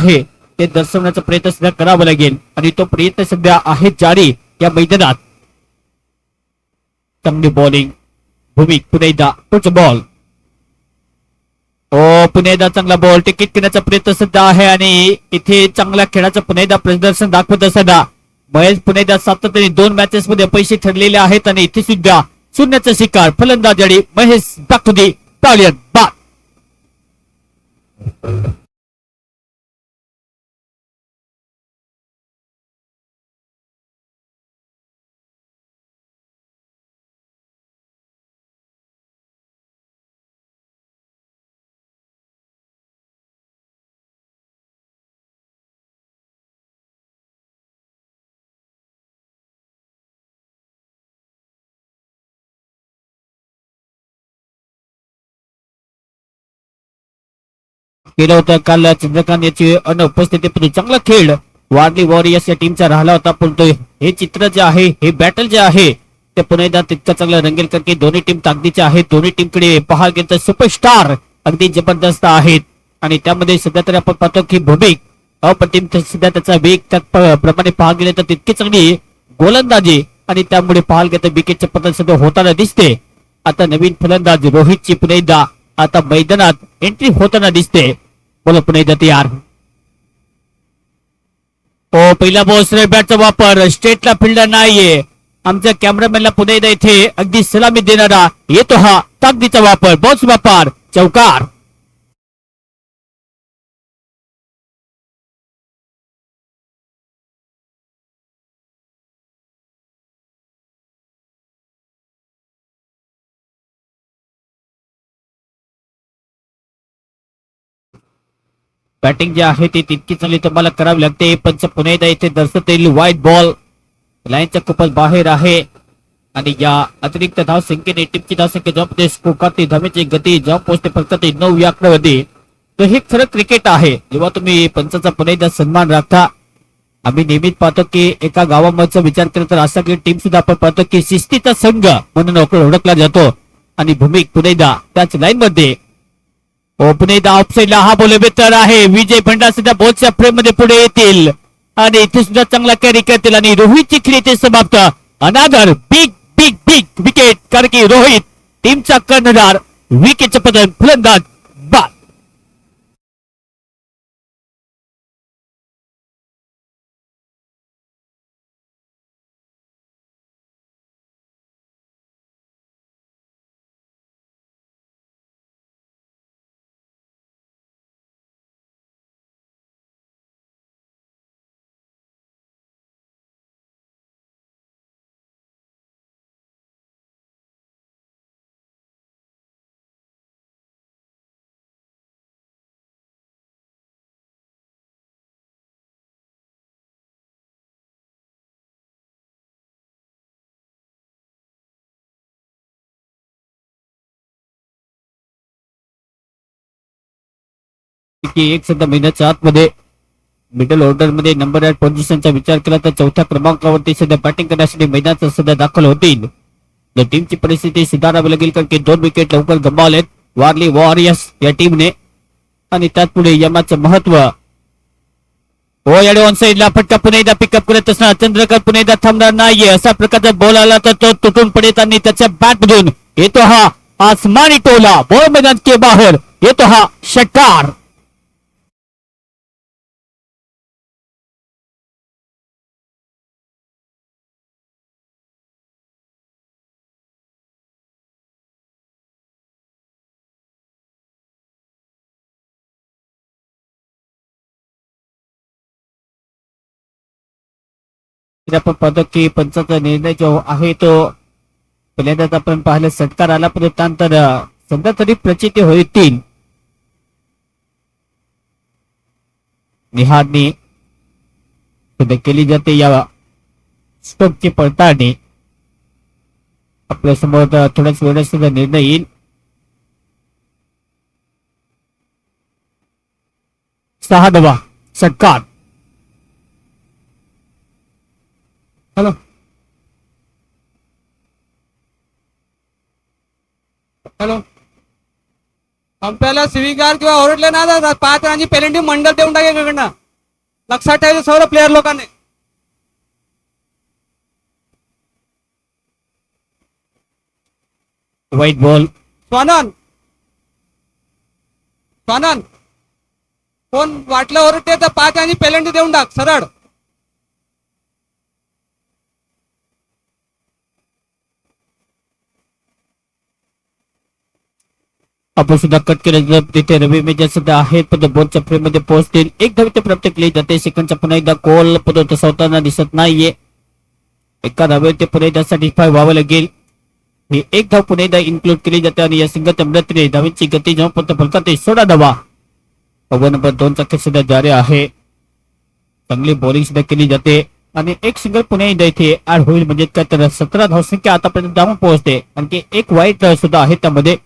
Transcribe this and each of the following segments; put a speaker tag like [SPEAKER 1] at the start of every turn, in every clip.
[SPEAKER 1] आहे ते दर्शवण्याचा प्रयत्न सुद्धा करावा लागेल आणि तो प्रयत्न सध्या आहे जारी या मैदानात. चांगली बॉलिंग भूमिक पुन्हा एकदा पुढचा बॉल. पुन्हा एकदा चांगला बॉल टिकीट करण्याचा प्रयत्न सध्या आहे आणि इथे चांगल्या खेळाचं पुन्हा एकदा प्रदर्शन दाखवत असताना महेश पुन्हा एकदा सातत्याने 2 मॅचेस मध्ये पैसे ठरलेले आहेत आणि इथे सुद्धा शून्याचा शिकार फलंदाज आणि Mahesh back to the pavilion बाद. केलं होतं काल चंद्रकांत याची अनुपस्थितीमध्ये चांगला खेळ वारली वॉरियर्स या टीमचा राहिला होता. पण हे चित्र जे आहे हे बॅटल जे आहे ते पुन्हा एकदा तितकं चांगलं रंगेल कारण की दोन्ही टीम ताकदीचे आहेत. दोन्ही टीमकडे पाहायला गेलं तर सुपरस्टार अगदी जबरदस्त आहेत आणि त्यामध्ये सध्या तरी आपण पाहतो की भूमिक अप्रतिम सध्या त्याचा वेग त्याप्रमाणे पाहायला गेलं तर तितकी चांगली गोलंदाजी आणि त्यामुळे पाहायला गेलं तर विकेटचे पतन सध्या होताना दिसते. आता नवीन फलंदाज रोहितची पुन्हा एकदा आता मैदानात एंट्री होताना दिसते. बोला पुन्हा एकदा तयार. पहिला बॉल स्ट्रेट बॅटचा वापर स्ट्रेटला फिल्डर नाहीये. आमच्या कॅमेरामॅनला पुन्हा एकदा इथे अगदी सलामी देणारा येतो हा ताकदीचा वापर बॉल्स वापर चौकार. बॅटिंग जी आहे ती तितकी चांगली तुम्हाला करावी लागते. पंच पुन्हा एकदा इथे दर्शवता येईल व्हाईट बॉल लाईनच्या खूपच बाहेर आहे आणि या अतिरिक्त धावसंख्येने टीमची धावसंख्या जॉबमध्ये स्कोर करते. धावेची गती जॉब पोहोचते फक्त ते 9 या आकड्यामध्ये. तर हे खरं क्रिकेट आहे जेव्हा तुम्ही पंचाचा पुन्हा एकदा सन्मान राखता. आम्ही नेहमीच पाहतो की एका गावामध्ये विचार केला तर असा की टीम सुद्धा आपण पाहतो की शिस्तीचा संघ म्हणून ओळखला जातो आणि भूमिक पुन्हा एकदा त्याच लाईन मध्ये पुन्हा एकदा ऑफसाईडला हा बॉल बेहतर आहे. विजय भंडार सुद्धा बॉलच्या फ्रेम मध्ये पुढे येतील आणि इथे सुद्धा चांगला कॅरी करतील आणि रोहितची खेळी ते समाप्त. अनादर बिग बिग बिग विकेट कारण की रोहित टीमचा कर्णधार विकेटचे पतन फलंदाज बाद. एक सध्या महिन्याच्या आतमध्ये मिडल ऑर्डर मध्ये नंबर 8 पोझिशनचा विचार केला तर चौथ्या क्रमांकावरती सध्या बॅटिंग करण्यासाठी मैदानात सध्या दाखल होतील. टीमची परिस्थिती सुधारावी लागेल कारण की 2 विकेट लवकर गमावलेत वारली वॉरियर्स या टीमने आणि त्यात पुढे यमाचं महत्व. ऑन साईडला फटका पुन्हा एकदा पिकअप करत असणार चंद्रकांत पुन्हा एकदा थांबणार नाहीये. अशा प्रकारचा बॉल आला तर तो तुटून पडेल आणि त्याच्या बॅट मधून येतो हा आसमानी टोला. बॉल मैदान के बाहेर येतो हा षटकार. आपण पाहतो की पंचाचा निर्णय जो आहे तो पहिल्यांदाच आपण पाहिलं षटकार आला पण त्यानंतर सध्या तरी प्रचिती होतील. निहारणी केली जाते या स्टोकची पडताळणी. आपल्या समोर थोड्याच वेळात सुद्धा निर्णय येईल. सहा धावा षटकार. हॅलो हॅलो
[SPEAKER 2] अंपायरला स्वीकार किंवा ओरडले ना तर 5 रनांची पेनल्टी मंडळ देऊन टाकेल इकडनं. लक्षात ठेवायचं सर्व प्लेअर लोकांनी.
[SPEAKER 1] White ball.
[SPEAKER 2] स्वानंद कोण वाटलं ओरडते तर 5 रनांची पेनल्टी देऊन टाक सरळ.
[SPEAKER 1] आपण सुद्धा कट केलं तिथे रवी मेजर सुद्धा आहेत पण बॉलच्या फ्रेममध्ये पोहोचतील. एक धाव इथे प्राप्त केली जाते. सेकंडचा पुन्हा एकदा कॉल पण तसा होताना दिसत नाहीये. एका धावे ते पुन्हा एकदा सॅटिस्फाय व्हावं लागेल. ही एक धाव पुन्हा एकदा इन्क्लूड केली जाते आणि या सिंगलच्या मदतीने धावांची गती जेव्हा पण फलकात 16 धावा. ओव्हर नंबर 2 चा खेळ सुद्धा जारी आहे. चांगली बॉलिंग सुद्धा केली जाते आणि एक सिंगल पुन्हा एकदा इथे ऍड होईल म्हणजे काय तर 17 धावसंख्या आतापर्यंत धावून पोहोचते. आणखी एक वाईट सुद्धा आहे त्यामध्ये.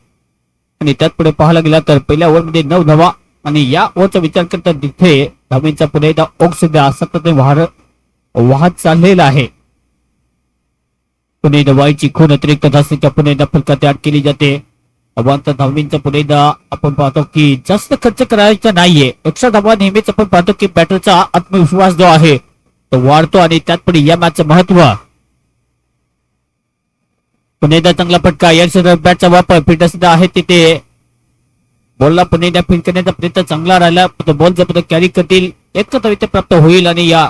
[SPEAKER 1] आणि त्यात पुढे पाहायला गेला तर पहिल्या ओव्हरमध्ये 9 धावा आणि या ओव्हरचा विचार करता तिथे धावांचा पुन्हा एकदा ओघ सुद्धा सातत्याने वाहत चाललेला आहे. पुणे धावांची खून अतिरिक्त धावसंख्या पुणे एकदा फलकात ऍड केली जाते. अवांतर धावणींचा पुणे एकदा आपण पाहतो की जास्त खर्च करायचा नाहीये. 100 धावा नेहमीच आपण पाहतो की बॅटरचा आत्मविश्वास जो आहे तो वाढतो आणि त्यात पुढे या मॅचचं महत्व. पुन्हा एकदा चांगला फटका. या बॅटचा वापर फिल्डर सुद्धा आहे तिथे. बॉलला पुन्हा एकदा फील्ड करण्याचा प्रयत्न चांगला राहिला. बॉल जर कॅरी करतील एक धाव इथे प्राप्त होईल आणि या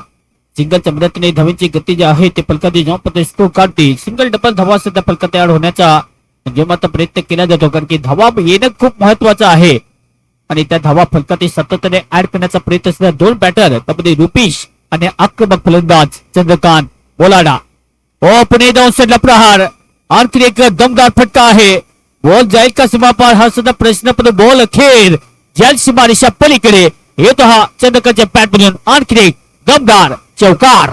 [SPEAKER 1] सिंगलच्या मदतीने धावांची गती जी आहे ते फलकात जेव्हा स्कोर काढतील. सिंगल डबल धावा सुद्धा फलकात तयार होण्याचा जेव्हा प्रयत्न केला जातो कारण की धावा येणं खूप महत्वाचं आहे आणि त्या धावा फलकात सातत्याने ऍड करण्याचा प्रयत्न सुद्धा दोन बॅटर त्यामध्ये रुपीश आणि आक्रमक फलंदाज चंद्रकांत बोलाडा. ओ पुणे धावसंख्येला प्रहार. आणखी एक दमदार फटका आहे. बॉल जाईल का सीमापार हा सुद्धा प्रश्न पण बॉल अखेर जाईल सीमारेषा पलीकडे येतो हा चंद्रकांतच्या बॅटमधून आणखी एक दमदार चौकार.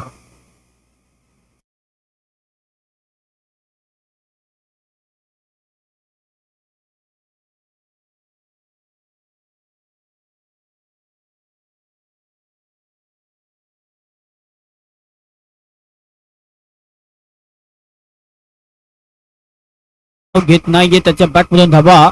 [SPEAKER 1] घेत नाहीये त्याच्या बॅटमधून धावा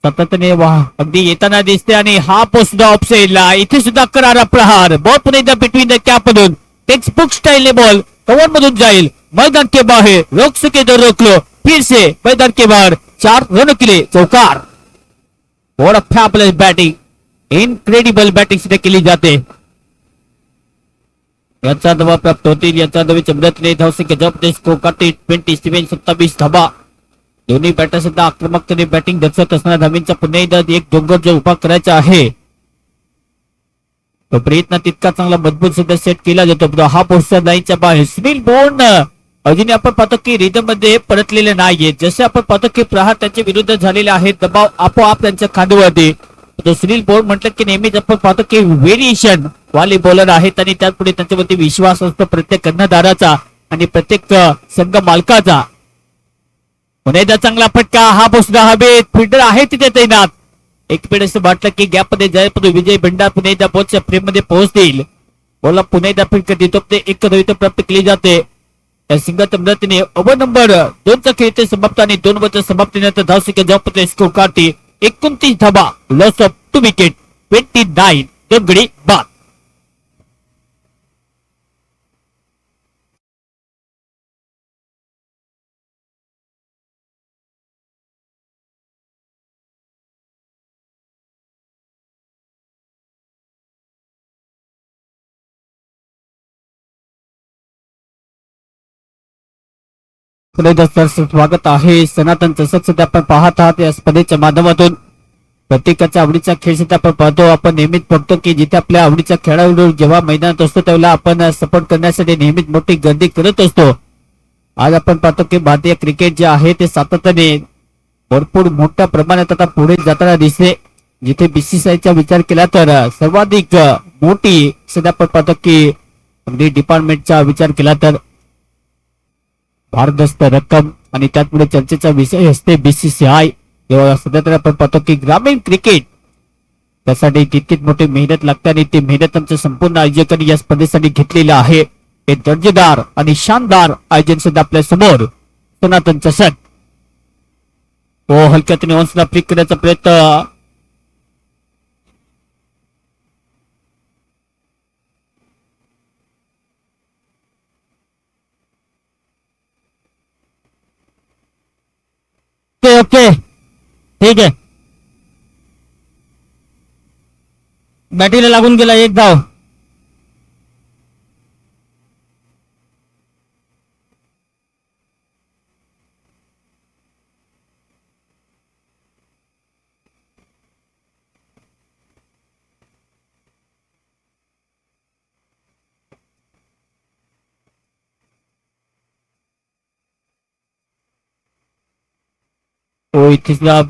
[SPEAKER 1] सातत्याने अगदी येताना दिसते आणि हा पोस्ट सुद्धा ऑफसाइडला. इथे सुद्धा करारा प्रहार. बॉल पुन्हा एकदा बिटवीन द कॅप मधून टेक्स्टबुक स्टाइल बॉल कव्हर मधून जाईल मैदान के बाहेर. रोक सके तो रोक लो. फिर से मैदान के बाहर 4 रनों के लिए चौकार. What a fabulous batting. Incredible batting सुद्धा केली जाते. याचा धावा प्राप्त होतील. याचा धावेच्या मदतीने धावसंख्या जबाबदारी स्कोर करते 27 धावा. दोन्ही बॅटर सुद्धा आक्रमकतेने बॅटिंग दर्शवत असणाऱ्या धावींचा पुन्हा एकदा एक डोंगर जो उभा करायचा आहे तो प्रयत्न तितका चांगला मजबूत सुद्धा सेट केला जातो. हा पोस्टर लाईनच्या बाहेर. सुनील बोर्न अजूनही आपण पाहतो की रिदम मध्ये परतलेले नाहीये. जसे आपण पाहतो की प्रहार त्यांच्या विरुद्ध झालेले आहेत. दबाव आपोआप त्यांच्या खांद्यावरती. तो सुनील बोर्न म्हटलं की नेहमीच आपण पाहतो की व्हेरिएशन वाले बॉलर आहेत आणि त्यापुढे त्यांच्यावरती विश्वास असतो प्रत्येक कर्णधाराचा आणि प्रत्येक संघ मालकाचा. पुन्हा एकदा चांगला फटका. हा पोस्टर हवेत. फिल्डर आहे तिथे तैनात. एक मिनिट असं वाटलं की गॅप मध्ये जाईल पण विजय भंडार पुन्हा एकदा बॉलच्या फ्रेम मध्ये पोहोचतील. बॉलला पुन्हा एकदा फटका देतो ते एक धाव प्राप्त केली जाते. त्या सिंगलच्या मदतीने ओव्हर नंबर 2 चा खेळ ते समाप्त आणि 2 ओव्हरच्या समाप्तीनंतर धावसंख्या जबाबदारी स्कोर काढते 29 धावा. लॉस ऑफ 2 विकेट 29 2 गडी बाद. स्वागत आहे. सनातन चषक सुद्धा आपण पाहत आहात या स्पर्धेच्या माध्यमातून. प्रत्येकाच्या आवडीचा खेळ सुद्धा आपण पाहतो. आपण नेहमीच बघतो की जिथे आपल्या आवडीचा खेळाडू जेव्हा मैदानात असतो त्यावेळेला आपण सपोर्ट करण्यासाठी नेहमीच मोठी गर्दी करत असतो. आज आपण पाहतो की भारतीय क्रिकेट जे आहे ते सातत्याने भरपूर मोठ्या प्रमाणात आता पुढे जाताना दिसते. जिथे बीसीसीआयचा विचार केला तर सर्वाधिक मोठी सध्या आपण पाहतो की अगदी डिपार्टमेंटचा विचार केला तर भारदस्त रक्कम आणि त्यापुढे चर्चेचा विषय असते बीसीसीआय. सध्या तर आपण पाहतो की ग्रामीण क्रिकेट त्यासाठी तितकीच मोठी मेहनत लागते आणि ती मेहनत आमच्या संपूर्ण आयोजकांनी या स्पर्धेसाठी घेतलेलं आहे. हे दर्जेदार आणि शानदार आयोजन सुद्धा आपल्या समोर सनातन चषक. हलक्यातून वन्सला फ्लिक करण्याचा प्रयत्न. ओके ओके ठीक आहे. बॅटीला लागून गेला एक धाव. इथे सुद्धा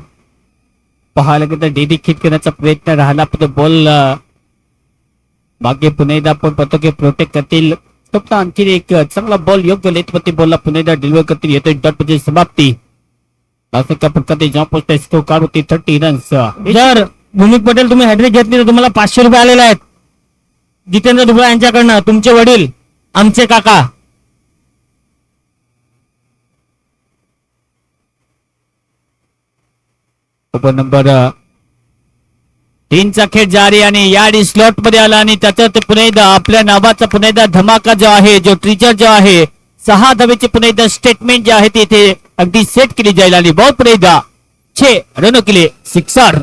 [SPEAKER 1] पाहायला गेलं डेडी खिट करण्याचा प्रयत्न राहिला पण बॉल मागे पुन्हा एकदा आपण पाहतो की प्रोटेक्ट करतील. फक्त आणखी एक चांगला बॉल योग्य लेथवरती बॉलला पुन्हा एकदा डिलिव्हर करतील. येतोय डॉट म्हणजे समाप्ती. प्रकारे जॉब पोस्ट स्कोर कार्ड होती 30 रन्स.
[SPEAKER 3] जर भूमिक पटेल तुम्ही हॅट्रिक घेतली तर तुम्हाला 500 रुपये आलेले आहेत जितेंद्र दुबळे यांच्याकडनं. तुमचे वडील आमचे काका.
[SPEAKER 1] ओव्हर नंबर 3चा खेळ जारी आणि याडी स्लॉट मध्ये आला आणि त्याच्यात पुन्हा एकदा आपल्या नावाचा पुन्हा एकदा धमाका जो आहे, जो ट्रिजर जो आहे, 6 धावेची पुन्हा एकदा स्टेटमेंट जे आहे ते अगदी सेट केली जाईल आणि बॉल पुन्हा एकदा 6 रन केले. सिक्सर.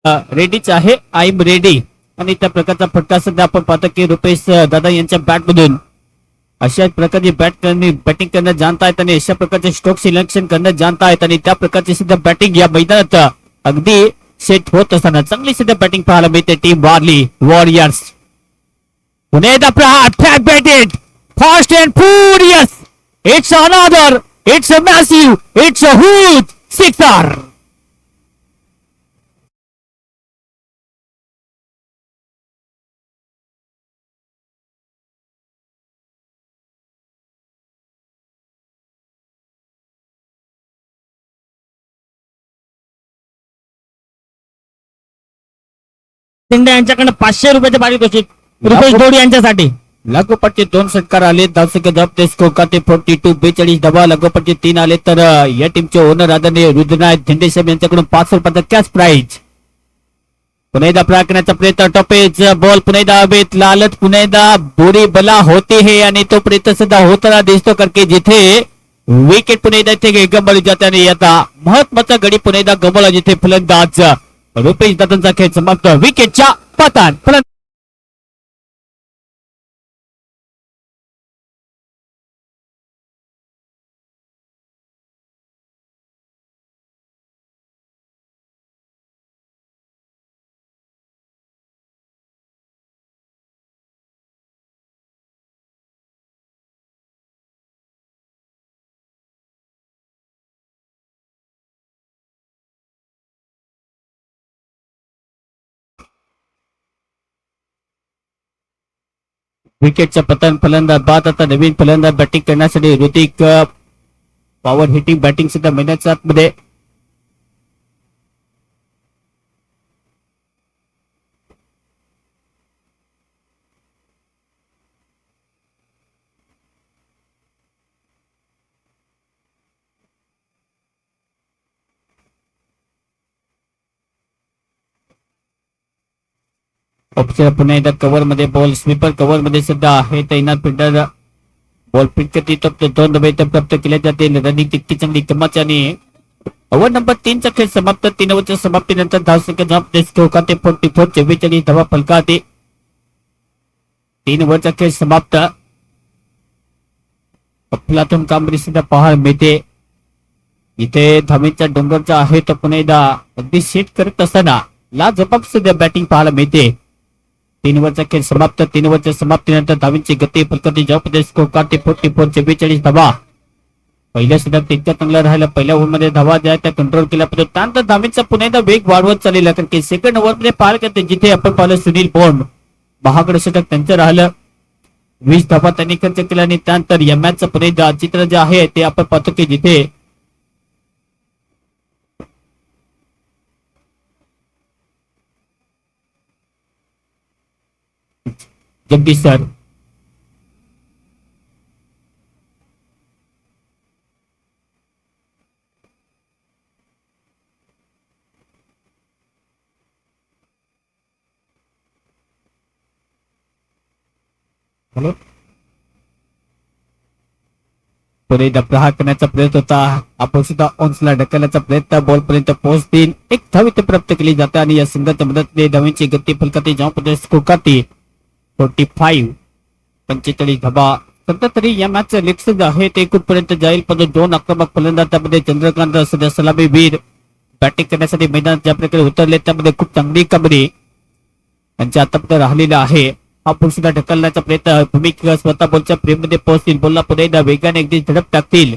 [SPEAKER 1] रेडीच आहे. I am ready. आणि त्या प्रकारचा फटका सध्या आपण पाहतो की रुपेश दादा यांच्या बॅट मधून अशा प्रकारची बॅटिंग करणं जाणतायत आणि अशा प्रकारचे स्ट्रोक सिलेक्शन करणं जाणतायत आणि त्या प्रकारची सध्या बॅटिंग या मैदानात अगदी सेट होत असताना चांगली सध्या बॅटिंग पाहायला मिळते टीम वारली वॉरियर्स. पुन्हा एकदा आपला attack batted fast and furious. It's another, it's a massive, it's a huge sixer.
[SPEAKER 3] Shinde यांच्याकडनं 500 रुपयाचे पारित होते रुपेश दोडी यांच्यासाठी.
[SPEAKER 1] लागोपाठचे 2 षटकार आले. धावसंख्या जपते स्कोर ते 42. 42 धावा. लागोपाठचे 3 आले तर या टीमचे ओनर आदरणीय रुद्रनाथ झेंडेसाहेब यांच्याकडून 500 रुपयाचा कॅश प्राइज. पुन्हा एकदा प्रहार करण्याचा प्रयत्न. टॉपेज बॉल पुन्हा एकदा हवेत. लालच पुन्हा एकदा बोरी बला होते हे आणि तो प्रयत्न सुद्धा होताना दिसतो करके जिथे विकेट पुन्हा एकदा इथे गमवली जाते आणि आता महत्वाचा गडी पुन्हा एकदा गमवला जिथे फलंदाज रुपेश दादांचा खेळ समाप्त. विकेटच्या पतान विकेटच्या पतन फलंदाज बाद. आता नवीन फलंदाज बॅटिंग करण्यासाठी ऋतिक पॉवर हिटिंग बॅटिंग सुद्धा मैदानाच्या आतमध्ये. ऑप्शन पुन्हा एकदा कव्हर मध्ये बॉल स्वीपर कव्हर मध्ये सुद्धा आहे तैनात. फिल्डर बॉल पिट करते तर 2 धावे प्राप्त केल्या जातील. रनिंग तितकी चांगली कमाची आणि ओव्हर नंबर 3चा खेळ समाप्त. 3 ओव्हरच्या समाप्तीनंतर धावसंख्या जपते स्कोर 44. 44 धावा फलकाते. 3 ओव्हरचा खेळ समाप्त. अफलातून कामगिरी सुद्धा पाहायला मिळते. इथे धावेचा डोंगरचा आहे तो पुन्हा एकदा अगदी सेट करत असताना लाजबाब सुद्धा बॅटिंग पाहायला मिळते. 3 ओव्हरचा खेळ समाप्त. 3 ओव्हरच्या समाप्तीनंतर धावींची गती फलकाती जॉब स्कोर 44. धावा. पहिल्या सुद्धा तितक्या चांगला राहिला. पहिल्या ओव्हरमध्ये धावा ज्या त्या कंट्रोल केल्या पाहिजे. त्यानंतर धावींचा पुन्हा एकदा वेग वाढवत चाललेला कारण की सेकंड ओव्हरमध्ये पाहायला करते जिथे आपण पाहिलं सुनील बोंड 62 षटक त्यांचं राहिलं. 20 धावा त्यांनी खर्च केला आणि त्यानंतर या मॅचचं पुन्हा एकदा चित्र जे आहे ते आपण पाहतो की जिथे जगदीश सर.
[SPEAKER 3] हॅलो.
[SPEAKER 1] पुढे प्रहार करण्याचा प्रयत्न होता. आपण सुद्धा ओन्सला ढकलण्याचा प्रयत्न बॉल पर्यंत पोहोचतील. एक धाव इथे प्राप्त केली जाते आणि या संघाच्या मदतीने धावांची गती फलकाती जाऊन स्कोर करते 45 45 धावा. सध्या तरी या मॅच लेग आहे ते कुठपर्यंत जाईल, पण दोन आक्रमक फलंदाज त्यामध्ये चंद्रकांत सध्या सलामीवीर बॅटिंग करण्यासाठी मैदानात ज्या प्रकारे उतरले त्यामध्ये खूप चांगली कामगिरी त्यांच्या आतापर्यंत राहिलेला आहे. हा पूल सुद्धा ढकलण्याचा प्रयत्न भूमिका स्वतः बॉलच्या फ्रेममध्ये पोहोचतील. बॉलला पुन्हा एकदा वेगाने अगदी झडप टाकतील.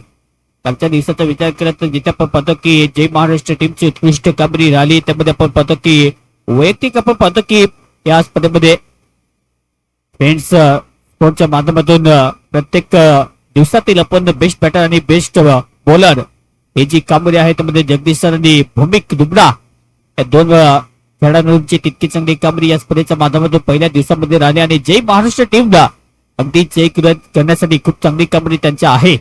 [SPEAKER 1] कालच्या दिवसाचा विचार केला तर जिथे आपण पाहतो की जय महाराष्ट्र टीमची उत्कृष्ट कामगिरी राहिली त्यामध्ये आपण पाहतो की वैयक्तिक आपण पाहतो की या स्पर्धेमध्ये फ्रेंड्स स्पोर्टच्या माध्यमातून प्रत्येक दिवसातील आपण बेस्ट बॅटर आणि बेस्ट बॉलर हे जी कामगिरी आहे त्यामध्ये जगदीश सर आणि भूमिक दुबडा या दोन खेळाडूंची तितकी चांगली कामगिरी या स्पर्धेच्या माध्यमातून पहिल्या दिवसामध्ये राहिली आणि जय महाराष्ट्र टीमला अगदी जय करण्यासाठी खूप चांगली कामगिरी त्यांच्या आहे.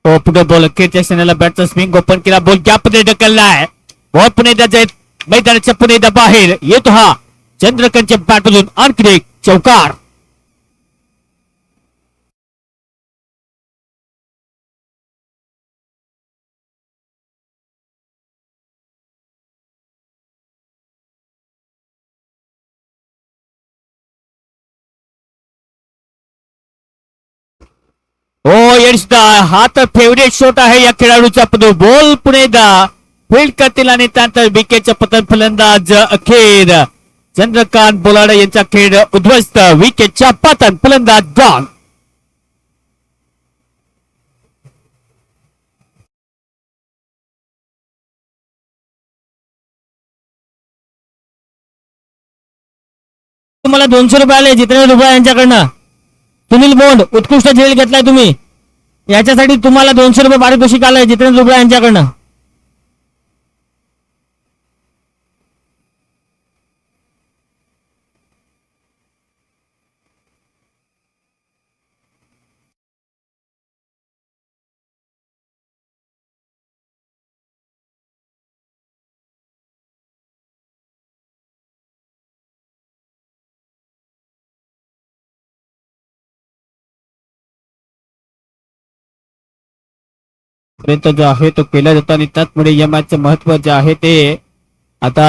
[SPEAKER 1] पुढे बॉल अखेरच्या क्षणाला बॅटचा स्विंग ओपन केला. बॉल गॅपमध्ये ढकललाय. बॉल पुणे एकदा मैदानाच्या पुणे एकदा बाहेर येतो. हा चंद्रकांतच्या बॅटमधून आणखी एक चौकार. हो यशदा हा तर फेवरेट शॉट आहे या खेळाडूचा. बॉल पुणे फील्ड करतील आणि त्यानंतर विकेटच्या पतन फलंदाज अखेर चंद्रकांत बोलाडे यांचा खेळ उद्ध्वस्त. विकेटच्या पतन फलंदाज गॉन.
[SPEAKER 3] तुम्हाला 200 रुपये आले जितेंद्र दुबळा यांच्याकडनं. सुनील बोंड उत्कृष्ट झेल घेतलाय तुम्ही, याच्यासाठी तुम्हाला 200 रुपये पारितोषिक आलंय जितेंद्र दुबळा यांच्याकडनं.
[SPEAKER 1] प्रयत्न जो आहे तो केला जातो आणि त्याचमुळे या मॅचचं महत्व जे आहे ते आता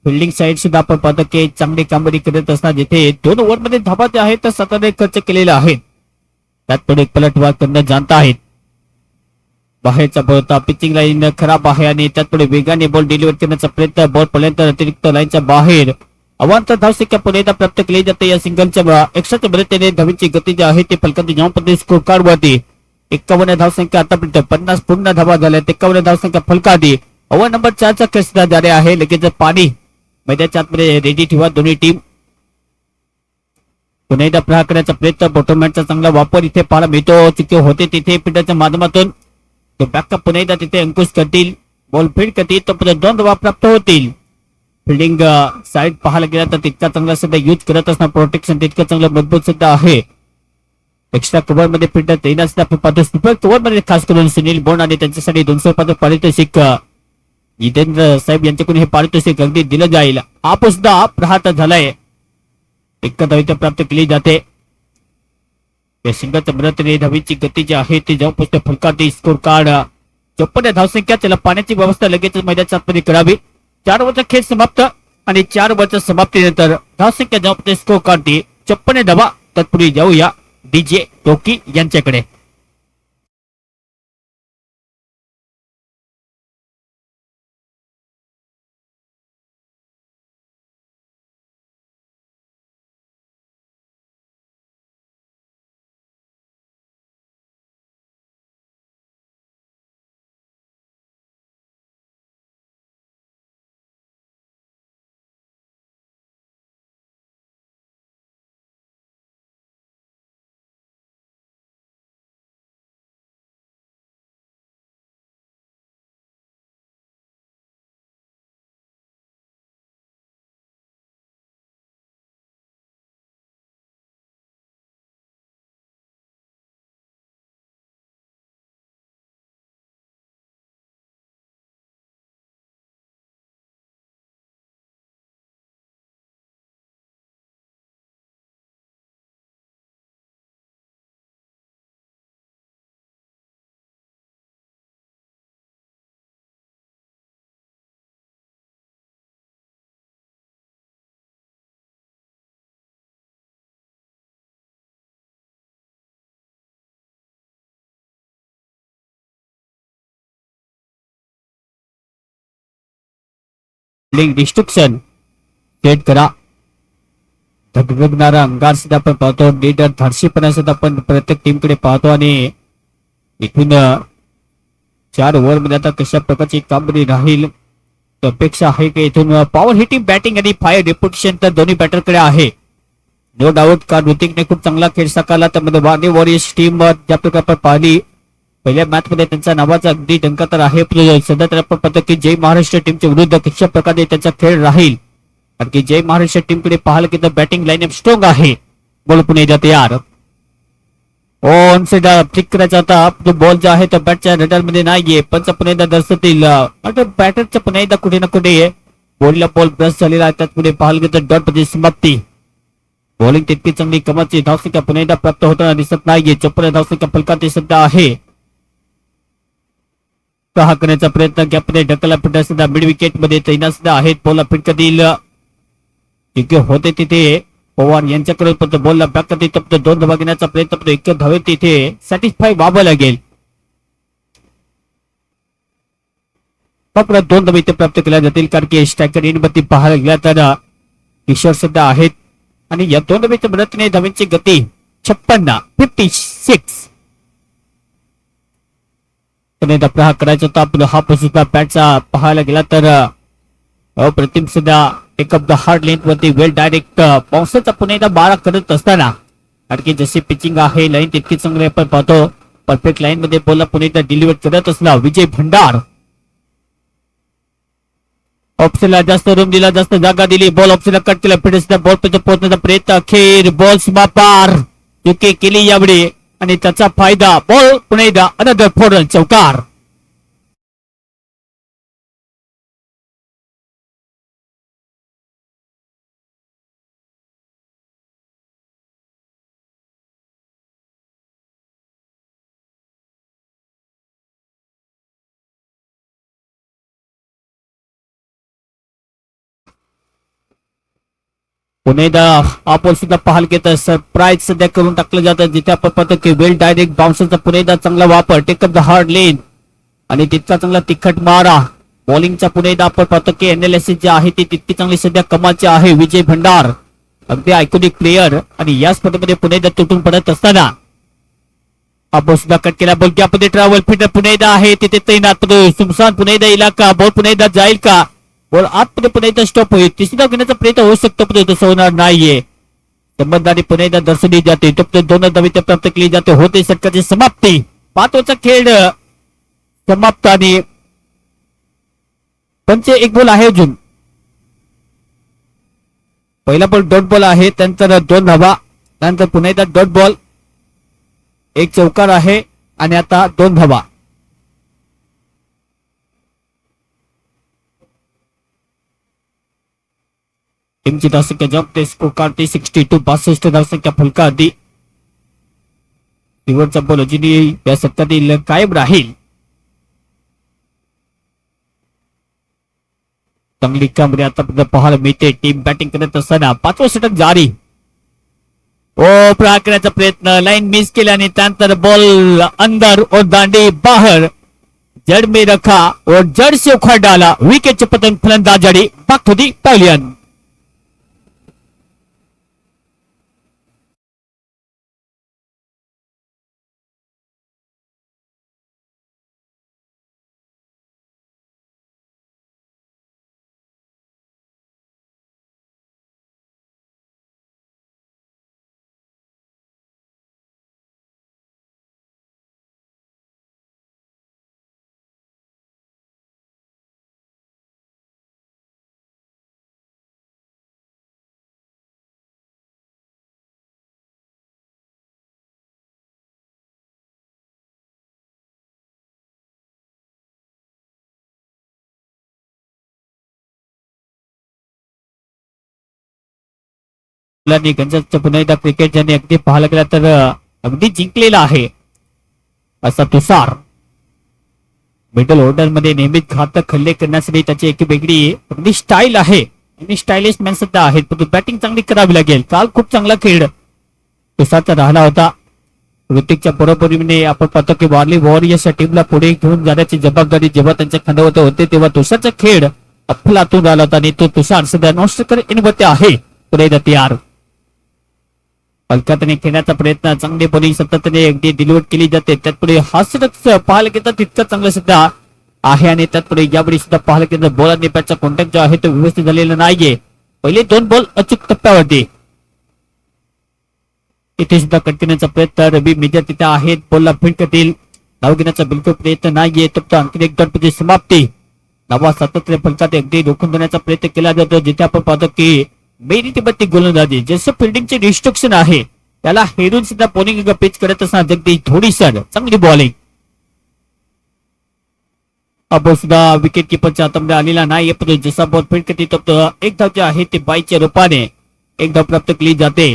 [SPEAKER 1] फिल्डिंग साईड सुद्धा आपण पाहतो की चांगली कामगिरी करत असतात. जिथे 2 ओव्हरमध्ये धावा जे आहेत तर सतत खर्च केलेला आहे. त्याचमुळे पलटवार करणं जाणत आहेत. बाहेरचा बॉल होता. पिचिंग लाईन खराब आहे आणि त्याचमुळे वेगाने बॉल डिलिव्हर करण्याचा प्रयत्न. बॉल पर्यंत अतिरिक्त लाईनच्या बाहेर अवांतर धावसंख्या पुन्हा एकदा प्राप्त केली जाते. या सिंगलच्या एक्स्ट्राच्या मदतीने धावीची गती जी आहे ती फलकाची जाऊन स्कोर कार्ड वरती 51 धावसंख्या आतापर्यंत 50 पूर्ण धावा झाल्या. 51 धावसंख्या फलकादी. ओव्हर नंबर 4चा खेळ सुद्धा जारी आहे. लगेच पाणी मैदानाच्या आतमध्ये रेडी ठेवा दोन्ही टीम. पुन्हा एकदा प्रहार करण्याचा प्रयत्न. बॉटमॅनचा चांगला वापर इथे पाहायला मिळतो. चुकी होते तिथे फिल्डरच्या माध्यमातून तो बॅकअप पुन्हा एकदा तिथे अंकुश करतील. बॉल फील्ड करतील तो पुन्हा 2 धावा प्राप्त होतील. फिल्डिंग साईड पाहायला गेला तर तितका चांगला सध्या यूज करत असणार. प्रोटेक्शन तितकं चांगलं मजबूत सुद्धा आहे. एक्स्ट्रा कव्हर मध्ये फिल्डर तैनात सुद्धा आपण पाहतो. सुपर कव्हर मध्ये खास करून सुनील बोंड आणि त्यांच्यासाठी 200 रुपयाचं पारितोषिक जितेंद्र साहेब यांच्याकडून हे पारितोषिक अगदी दिलं जाईल. आपण सुद्धा प्रहार झालाय. एक धाव प्राप्त केली जाते. या सिंगलच्या मदतीने धावीची गती जी आहे ती जाऊन पोहोचते फलकाती. स्कोर कार्ड 54 धावसंख्या. त्याला पाण्याची व्यवस्था लगेच मैदानाच्या आतमध्ये करावी. 4 ओव्हरचा खेळ समाप्त आणि 4 ओव्हरच्या समाप्तीनंतर धावसंख्या जाऊन स्कोर कार्ड 54 धावा. तत्पूर्वी जाऊया डीजे टोकी यांच्याकडे. डिस्ट्रक्शन सेट करा. धगधगणारा अंगार सुद्धा आपण पाहतो. लीडर धाडशीपणा सुद्धा आपण प्रत्येक टीमकडे पाहतो. आणि इथून 4 ओव्हरमध्ये आता कशा प्रकारची कामगिरी राहील अपेक्षा आहे की इथून पॉवर हिटिंग बॅटिंग आणि फायर रेप्युटेशन तर दोन्ही बॅटरकडे आहे. नो डाऊट का ऋतिकने खूप चांगला खेळ साकारला. त्यामध्ये वार्ने वॉरियर्स टीम ज्या प्रकारे आपण पाहिली पहिल्या मॅच मध्ये त्यांचा नावाचा अगदी डंका तर आहे. सध्या तर आपण पाहतो की जय महाराष्ट्र टीमच्या विरुद्ध कशा प्रकारे त्यांचा खेळ राहील. कारण की जय महाराष्ट्र टीमकडे पाहाल की बॅटिंग लाईनअप स्ट्रॉंग आहे. बॉल पुणे येतात यार. ऑन साइड फ्लिक करायचा होता. जो बॉल जो आहे तो बॅटच्या रडार मध्ये नाहीये. पंच पुन्हा एकदा दर्शवतील. बॅटरच्या पुन्हा एकदा कुठे ना कुठे बॉलला बॉल ब्रश झालेला आहे. त्यात पुढे पाहाल की डॉट मध्ये समाप्ती. बॉलिंग तितकी चांगली कमाची धावसंख्या पुन्हा एकदा प्राप्त होताना दिसत नाहीये. 54 धावसंख्या फलकात सध्या आहे. हा करण्याचा प्रयत्न गॅपमध्ये ढकला फिटर सुद्धा मिड विकेट मध्ये तैनात सुद्धा आहेत. बॉलला फिटका देईल योग्य होते तिथे पवार यांच्याकडे पण बॉलला बॅक करते. फक्त 2 धावा घेण्याचा प्रयत्न एक धावे तिथे सॅटिस्फाय व्हावं लागेल. फक्त 2 धावा इथे प्राप्त केल्या जातील. कारण की स्ट्रायकर इनबत्ती पाहायला गेला तर किशोर सुद्धा आहेत. आणि या 2 धावेच्या मदतीने धावांची गती 56. प्रहार करायचा होता. आपला हा सुद्धा बॅटचा पाहायला गेला तर अप्रतिम सुद्धा एक ऑफ द हार्ड लेंथ वरती वेल डायरेक्ट पावसाचा पुन्हा एकदा 12 करत असताना कारण की जशी पिचिंग आहे लाईन तितकी चांगली आपण पाहतो. परफेक्ट लाईन मध्ये बॉलला पुन्हा एकदा डिलिव्हर करत असला विजय भंडार. ऑप्शनला जास्त रूम दिला, जास्त जागा दिली. बॉल ऑप्शनला कट केला. फिटे सुद्धा बॉल पर्यंत पोहोचण्याचा प्रयत्न. अखेर बॉल समापार चुकी केली यावेळी आणि त्याचा फायदा. बॉल पुन्हा एकदा अनदर 4 रन चौकार. पुन्हा एकदा हा बॉल सुद्धा पाहाल घेत सरप्राईज सध्या करून टाकलं जातं. जिथे आपण पाहतो की वेल डायरेक्ट बाउन्सरचा पुन्हा एकदा चांगला वापर. टेक अप द हार्ड लेन आणि तितका चांगला तिखट मारा. बॉलिंगचा पुन्हा एकदा आपण पाहतो की एनालिसिस जे आहे ती तितकी चांगली सध्या कमालची आहे. विजय भंडार अगदी आयकॉनिक प्लेअर आणि या स्पर्धेमध्ये पुन्हा एकदा तुटून पडत असताना हा बॉल सुद्धा कट केला. बॉल गॅपमध्ये ट्रॅव्हल फिटर पुन्हा एकदा आहे तिथे तैनात. सुमसान पुन्हा एकदा इलाका. बॉल पुन्हा एकदा जाईल का? बॉल आतमध्ये पुन्हा एकदा स्टॉप होईल. ती सुद्धा घेण्याचा प्रयत्न होऊ शकतो पण तसं होणार नाहीये. संबंधाने पुन्हा एकदा दर्शवली जाते. तो 2 धावे प्राप्त केली जाते. होते षटकाची समाप्ती. 5 ओव्हरचा खेळ समाप्त आणि पंच एक बॉल आहे अजून. पहिला बॉल डॉट बॉल आहे. त्यानंतर 2 धावा. त्यानंतर पुन्हा एकदा डॉट बॉल. एक चौकार आहे आणि आता 2 धावा. टीमची धावसंख्या जमते स्कोर काढते 62 धावसंख्या फलका आधी. शेवटचा बॉल अजूनही या सत्तातील कायम राहील. चांगली कामगिरी आता पाहायला मिळते. टीम बॅटिंग करत असताना 5वं षटक जारी. प्रहार करण्याचा प्रयत्न. लाईन मिस केला आणि त्यानंतर बॉल अंदर और दांडी बाहर. जड़ में रखा और जड़ से उखाड़ डाला. विकेटचे पतन फलंदाजाडी बैक टू दी पवेलियन. गंजाचं पुन्हा एकदा क्रिकेट ज्याने अगदी पाहायला गेला तर अगदी जिंकलेला आहे असा तुषार. मिडल ऑर्डर मध्ये नेहमीच घातक हल्ले करण्यासाठी त्याची एक वेगळी अगदी स्टाईल आहे आणि स्टायलिश मॅन सुद्धा आहेत. पण बॅटिंग चांगली करावी लागेल. काल खूप चांगला खेळ तुषारचा राहिला होता. ऋतिकच्या बरोबरीने आपण पाहतो की वार्ले वॉरियर्स या टीमला पुढे घेऊन जाण्याची जबाबदारी जेव्हा त्यांच्या खांद्यावर होते तेव्हा तुषारचा खेळ अफलातून आला होता आणि तो तुषार सध्या नॉस्ट्रेकर इनवरती आहे. पुढे एकदा तयार फलकातने खेळण्याचा प्रयत्न, चांगली बॉलिंग सातत्याने अगदी डिलिव्हर केली जाते. त्यात पुढे हास्य पाहायला घेतात तितकं चांगलं सुद्धा आहे आणि त्यात पुढे यावेळी सुद्धा पाहायला घेतात बॉल आणि बॅटचा कॉन्टॅक्ट जो आहे तो व्यवस्थित झालेला नाहीये. पहिले 2 बॉल अचूक टप्प्यावरती. इथे सुद्धा कंटिन्यूचा प्रयत्न, रवी मेजर तिथे आहेत, बॉलला फिट करतील. धाव घेण्याचा बिलकुल प्रयत्न नाहीये. तप्त आणखी एक गणपती समाप्ती. नवा सातत्याने फलकात अगदी रोखून देण्याचा प्रयत्न केला जातो. जिथे आपण पाहतो की मेरी तिबत्ती गोलंदाजी जसं फिल्डिंगचे रिस्ट्रिक्शन आहे त्याला हेरून सुद्धा बॉलिंग पिच करत असताना जगदीश थोडीसर चांगली बॉलिंग. बॉल सुद्धा विकेट किपरच्या हातामध्ये आलेला नाही. परंतु जसा बॉल फिट करते तो एक धाव जे आहे ते बाईच्या रूपाने एक धाव प्राप्त केली जाते.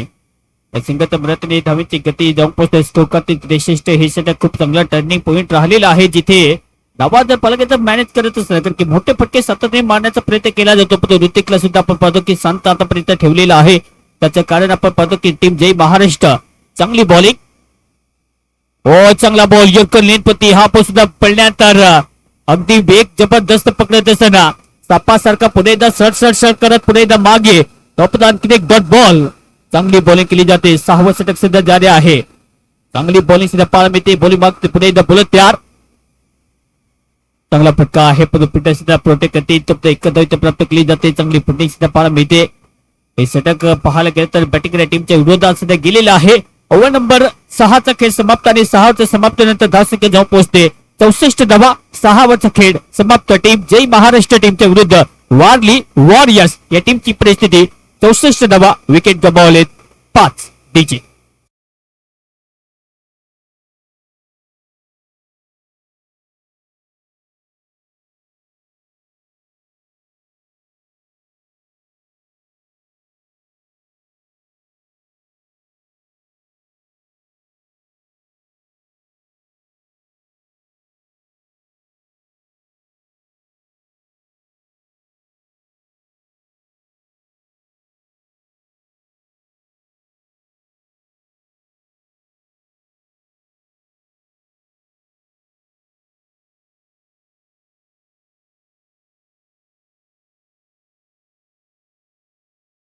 [SPEAKER 1] सिंगलच्या मदतीने धावेची गती जाऊन पोहोचते. स्कोर करते 63. हे सध्या खूप चांगला टर्निंग पॉइंट राहिलेला आहे जिथे धावा जर फलकाचा मॅनेज करत असलं कारण की मोठे फटके सातत्याने मारण्याचा प्रयत्न केला जातो. पण ऋतिकला सुद्धा आपण पाहतो की शांत आतापर्यंत ठेवलेला आहे. त्याचं कारण आपण पाहतो की टीम जय महाराष्ट्र चांगली बॉलिंग. हो चांगला बॉल योग्य लेनपती. हा बॉल सुद्धा पडल्यानंतर अगदी वेग जबरदस्त पकडत असताना सापासारखा पुढे एकदा सट करत पुढे एकदा मागे आणखी एक डॉट बॉल. चांगली बॉलिंग केली जाते. 6वं षटक सध्या जारी आहे. चांगली बॉलिंग सध्या पाहायला मिळते. बॉलिंग मागते पुढे एकदा बोलत तयार. चांगला फटका आहे पण पिटर सुद्धा प्रोटेक्ट करते. फक्त एक धाव प्राप्त केली जाते. चांगली फिल्डिंग सुद्धा पाहायला मिळते. हे षटक पाहायला गेलं तर बॅटिंग टीमच्या विरोधात सध्या गेलेला आहे. ओव्हर नंबर 6चा खेळ समाप्त आणि 6च्या समाप्तीनंतर धावसंख्या जाऊन पोहोचते 64 धावा. 6वाचा खेळ समाप्त. टीम जय महाराष्ट्र टीमच्या विरुद्ध वारली वॉरियर्स या टीमची परिस्थिती 64 धावा. विकेट गमावलेत 5 DJ.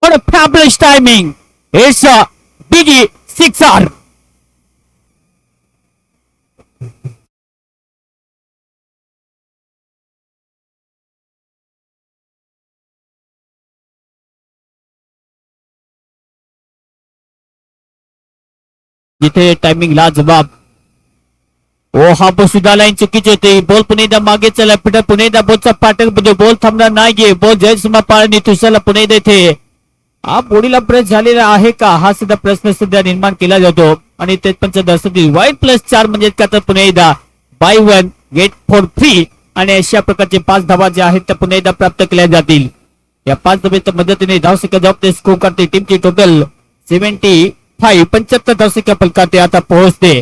[SPEAKER 1] What a fabulous timing. It's a biggie sixer. जिथे टायमिंग ला जबाब. ओ हा बॉल सुद्धा लाईन चुकीची होते. बॉल पुन्हा एकदा मागे चला. पिटर पुन्हा एकदा बॉलचा पाठक बॉल थांबणार नाहीये. बॉल जयसुमा पाळणी तुषारला पुन्हा एकदा इथे हा बॉडीला प्रेस झालेला आहे का हा सुद्धा प्रश्न सध्या निर्माण केला जातो. आणि तेच पंचदर्शतील वाईट +4 म्हणजे का तर पुन्हा एकदा बाय 1 गेट 4 फ्री आणि अशा प्रकारचे 5 धावा जे आहेत त्या पुन्हा एकदा प्राप्त केल्या जातील. या 5 धावेच्या मदतीने धावसंख्या जबाबदारी स्कोर करते टीमची टोटल 75. 75 धावसंख्या फलकात आता पोहोचते.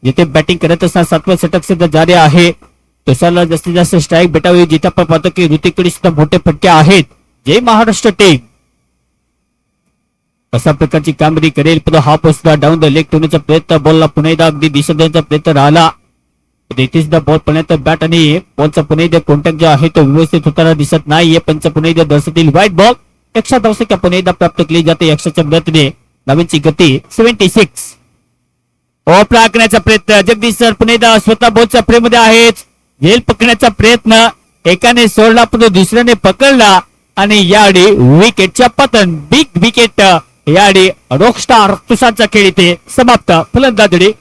[SPEAKER 1] जिथे बॅटिंग करत असताना 7वं षटक सुद्धा जारी आहे. तुषारला जास्तीत जास्त स्ट्राईक भेटावी. जिथे आपण पाहतो की ऋतिककडे सुद्धा मोठे फटके आहेत. जय महाराष्ट्र टीम अशा प्रकारची कामगिरी करेल. पण हा बॉल सुद्धा डाऊन द लेग ठेवण्याचा प्रयत्न. बॉलला पुन्हा एकदा अगदी दिशा देण्याचा प्रयत्न राहिला. इथे सुद्धा बॉल पर्यंत बॅट आणि बॉलचा पुन्हा एकदा कॉन्टॅक्ट जो आहे तो व्यवस्थित होताना दिसत नाहीये. पंच पुन्हा एकदा दर्शतील व्हाईट बॉल. 100 धावसंख्या पुन्हा एकदा प्राप्त केली जाते. 100च्या मदतीने धावांची गती 76. ओपला करण्याचा प्रयत्न. जगदीश सर पुन्हा एकदा स्वतः बॉलच्या फ्रेममध्ये आहेत. झेल पकडण्याचा प्रयत्न. एकाने सोडला पण दुसऱ्याने पकडला आणि यावेळी विकेटच्या पतन. Big wicket. यावेळी रॉकस्टार तुषारचा खेळ इथे समाप्त. फलंदाजी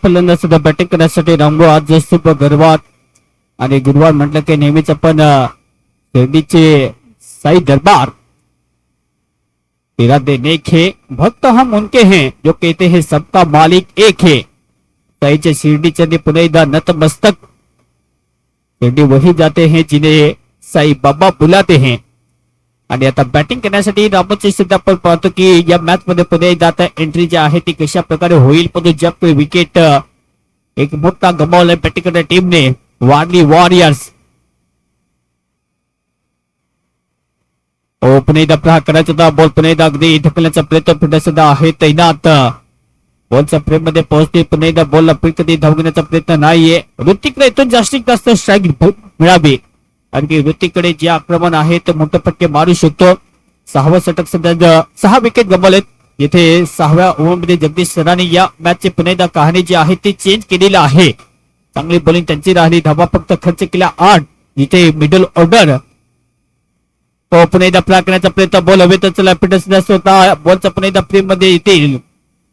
[SPEAKER 1] फलंदाज सुद्धा बॅटिंग करण्यासाठी रंगो आज खूप गर्वात. आणि गुरुवार म्हटलं की नेहमीच आपण शिर्डीचे साई दरबार इरादे नेक है भक्त हम उनके हैं जो कहते हैं सबका मालिक एक है. साईच्या शिर्डीचे पुन्हा एकदा नतमस्तक. शिर्डी वही जाते हैं जिन्हें साई बाबा बुलाते हैं. आणि आता बॅटिंग करण्यासाठी रामोची सुद्धा आपण पाहतो की या मॅच मध्ये पुढे जात एंट्री जी आहे ती कशा प्रकारे होईल. पण जब विकेट एक मोठा गमावलाय बॅटिंग करणाऱ्या टीमने वारली वॉरियर्स. पुन्हा एकदा प्रहार करायचा होता बॉल पुन्हा एकदा अगदी ढकलण्याचा प्रयत्न फिल्डर सुद्धा आहे तैनात. बॉलच्या फ्रेम मध्ये पोहोचते पुन्हा एकदा बॉलला कधी धाव घेण्याचा प्रयत्न नाहीये. ऋतिकला इथून जास्तीत जास्त स्ट्राईक मिळावी आणि ऋतिककडे जे आक्रमण आहे ते मोठे फटके मारू शकतो. 6वं षटक सध्या 6 विकेट गमावलेत. येथे 6व्या ओव्हरमध्ये जगदीश सरांनी या मॅचची पुन्हा एकदा कहाणी जी आहे ती चेंज केलेली आहे. चांगली बॉलिंग त्यांची राहिली. धावा फक्त खर्च केल्या 8. जिथे मिडल ऑर्डर पुन्हा एकदा प्रहार करण्याचा प्रयत्न बॉल हवेतच फिल्डर सुद्धा होता. बॉलचा पुन्हा एकदा फ्रेम मध्ये येतील.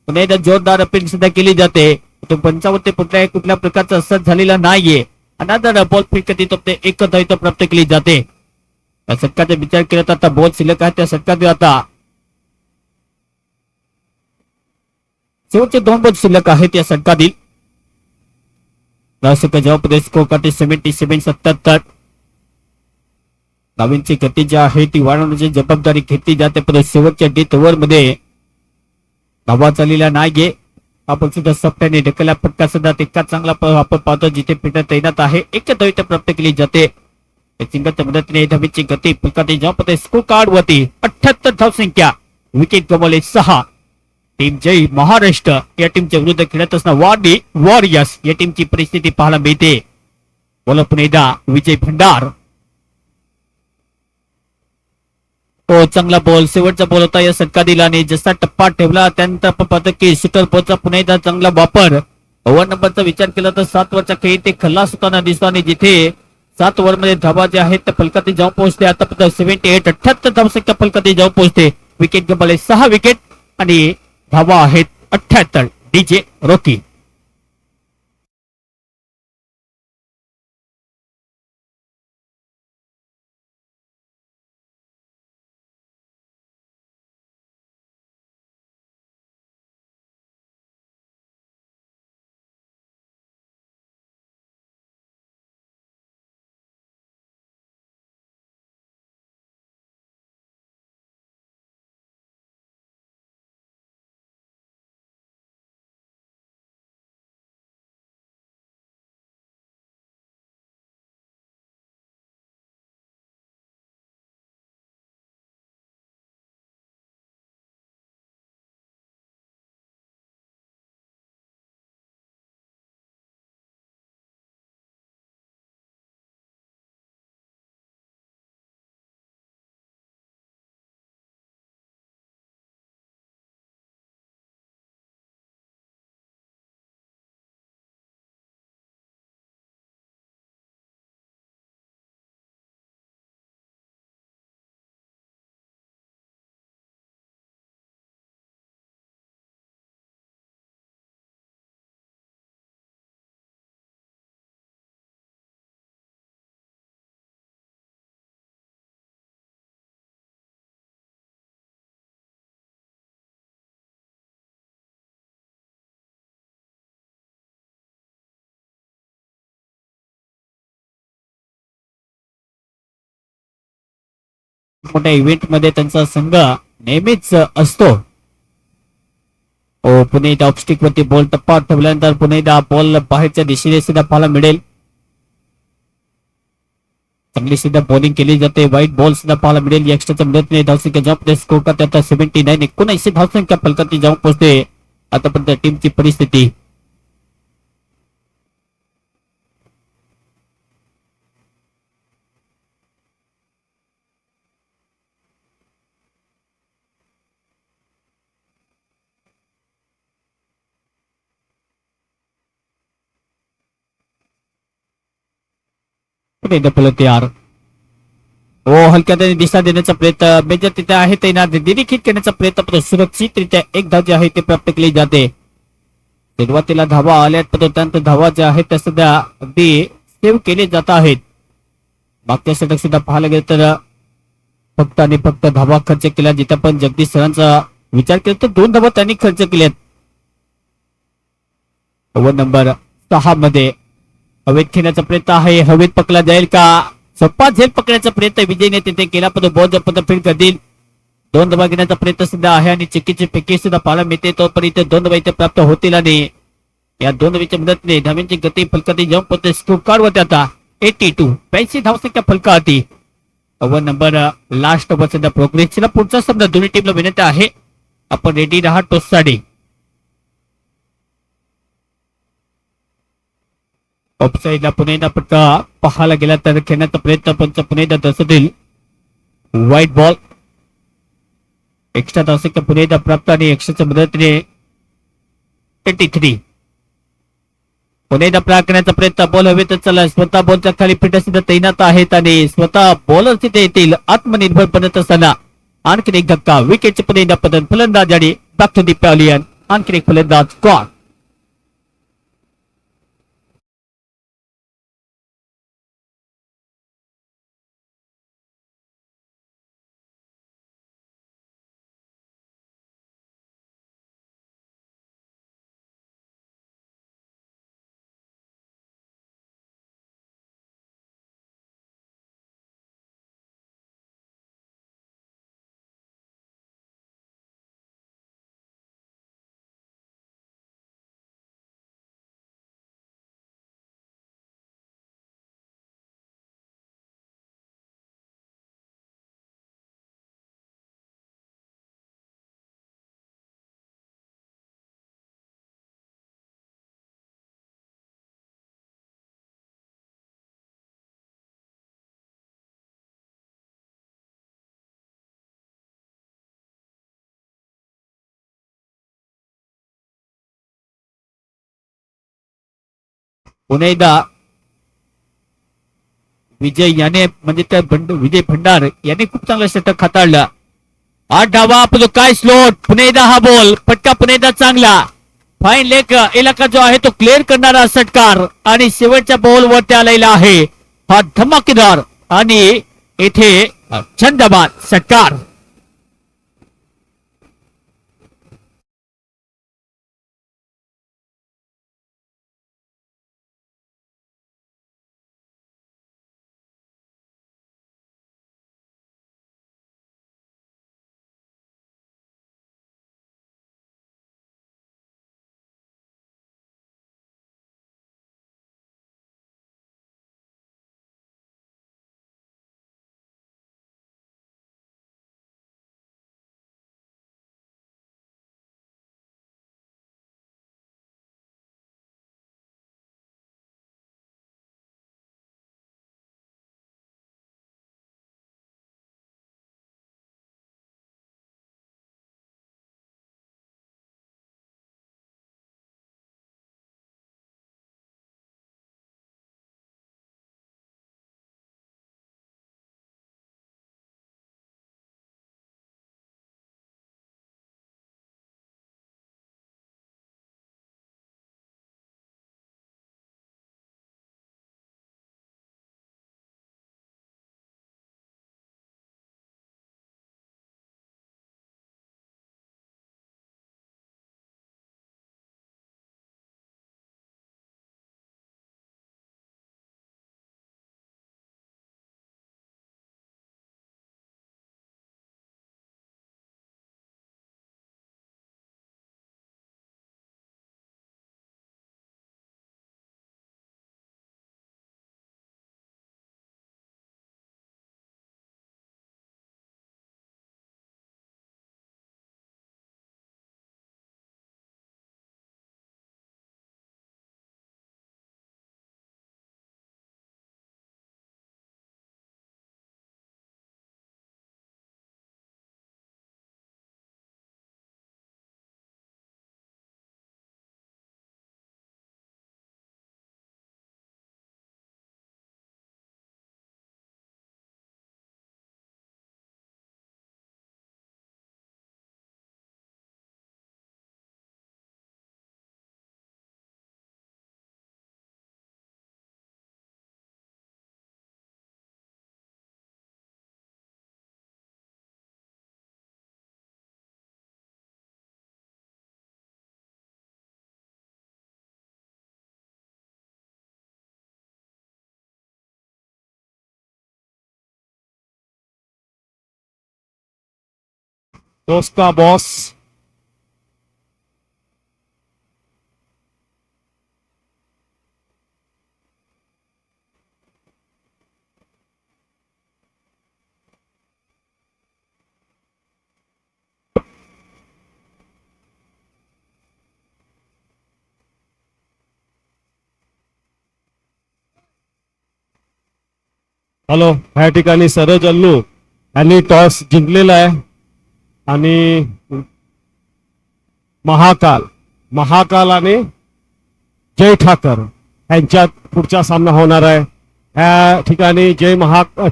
[SPEAKER 1] पुन्हा एकदा जोरदार अपील सुद्धा केली जाते. तो पंचावरती कुठल्या प्रकारचा असर झालेला नाहीये. अनादर बॉल फेकत येतो एक धाव प्राप्त केली जाते. या षटकाचा विचार केला तर आता बॉल शिल्लक आहे त्या षटकात आता शेवटचे 2 बॉल शिल्लक आहेत या षटकातील. जवाबदारी स्कोर करते 77-77. धावांची गती जी आहे ती वाढवण्याची जबाबदारी घेतली जाते. परंतु शेवटच्या डेथ ओव्हर मध्ये धावा चाललेला नाहीये. आपण सुद्धा सप्त्याने ढकलला फटका सुद्धा तितका चांगला आपण पाहतो जिथे फिल्डर तैनात आहे. एक धाव प्राप्त केली जाते. सिंगलच्या मदतीने धावेची गती फुलकाती जवाबदारी स्कोर कार्ड वरती 78 धावसंख्या. विकेट गमावले 6. टीम जय महाराष्ट्र या टीमच्या विरुद्ध खेळत असताना वारली वॉरियर्स या टीमची परिस्थिती पाहायला मिळते. बोला पुन्हा एकदा विजय भंडार. चांगला बॉल शेवटचा बॉल होता या षटकातील आणि जसा टप्पा ठेवला त्यानंतर आपण पाहतो की शूटर बॉलचा पुन्हा एकदा चांगला वापर. ओव्हर नंबरचा विचार केला तर 7 वरच्या खेळी ते खल्लास होताना दिसतो आणि जिथे 7 ओव्हर मध्ये धावा ज्या आहेत त्या फलकाती जाऊन पोहोचते. आता 78 धावसंख्या फलकाती जाऊन पोहोचते. विकेट गमावले 6 विकेट आणि धावा आहेत 78. DJ Rocky. मोठ्या इव्हेंट मध्ये त्यांचा संघ नेहमीच असतो. पुन्हा एकदा ऑफस्टिक वरती बॉल टप्पा ठेवल्यानंतर पुन्हा एकदा बॉल बाहेरच्या दिशेने सुद्धा पाहायला मिळेल. चांगली सुद्धा बॉलिंग केली जाते. वाईट बॉल सुद्धा पाहायला मिळेल. एक्स्ट्राच्या मदतीने धावसंख्या जॉब स्कोर करते आता 79 धावसंख्या फलकाती जाऊन पोहोचते. आतापर्यंत टीमची परिस्थिती तयार. हलक्या दिशा देण्याचा प्रयत्न मेजर तिथे आहे त्यांना निरीक्षित करण्याचा प्रयत्न सुरक्षितरित्या एक धाव जे आहे ते प्राप्त केली जाते. सुरुवातीला धावा आल्यात पण त्यानंतर धावा ज्या आहेत त्या सध्या अगदी सेव्ह केले जात आहेत. मागच्या षटक सुद्धा पाहायला गेलं तर फक्त आणि फक्त धावा खर्च केला. जिथे पण जगदीश सरांचा विचार केला तर 2 धावा त्यांनी खर्च केल्यात. ओव्हर नंबर 6 मध्ये हवेत खेळण्याचा प्रयत्न आहे. हवेत पकडला जाईल का सोपा झेल पकडण्याचा प्रयत्न विजयने तिथे केला, पण बॉल जर फील्ड करतील. 2 धावा घेण्याचा प्रयत्न सुद्धा आहे आणि चिक्कीची पैकी सुद्धा पाहायला मिळते. तोपर्यंत 2 धावा इथे प्राप्त होतील आणि या 2 धावांच्या मदतीने धाव्यांची गती फलकाती जाऊन पोहोचते स्कोर कार्ड वरती आता 82 धावसंख्या फलकाती. ओव्हर नंबर लास्ट ओव्हर सध्या प्रोग्रेसला. पुढचा समजा दोन्ही टीमला विनंती आहे, आपण रेडी राहा टॉससाठी. ऑफसाईडला पुन्हा एकदा फटका पाहायला गेला तर खेळण्याचा प्रयत्न पंच पुन्हा एकदा दर्शवतील. White ball. एक्स्ट्रा धावसंख्या पुन्हा एकदा प्राप्त आणि एक्स्ट्राच्या मदतीने 83. पुन्हा एकदा प्रहार करण्याचा प्रयत्न. बॉल हवे तर चला. स्वतः बॉलच्या खाली फिटर सुद्धा तैनात आहेत आणि स्वतः बॉलर तिथे येतील आत्मनिर्भर बनत असताना. आणखी एक धक्का. विकेटचे पुन्हा एकदा पतन. फलंदाज आणि बॅक टू दी पॅव्हलियन. आणखी एक फलंदाज गॉड. पुन्हा एकदा विजय याने म्हणजे त्या विजय भंडार याने खूप चांगला षटक हाताळला. 8 धावा. आपण काय स्लोट. पुन्हा एकदा हा बॉल फटका पुन्हा एकदा चांगला. फाईन लेग इलाका जो आहे तो क्लिअर करणारा षटकार आणि शेवटच्या बॉल वरती आलेला आहे हा धमाकेदार आणि येथे छंदबाद षटकार.
[SPEAKER 4] टॉस का बॉस हॅलो, ह्या ठिकाणी सरज अल्लू यांनी टॉस जिंकलेला आहे आणि महाकाल आणि जय ठाकर यांच्यात पुढचा सामना होणार आहे. ह्या ठिकाणी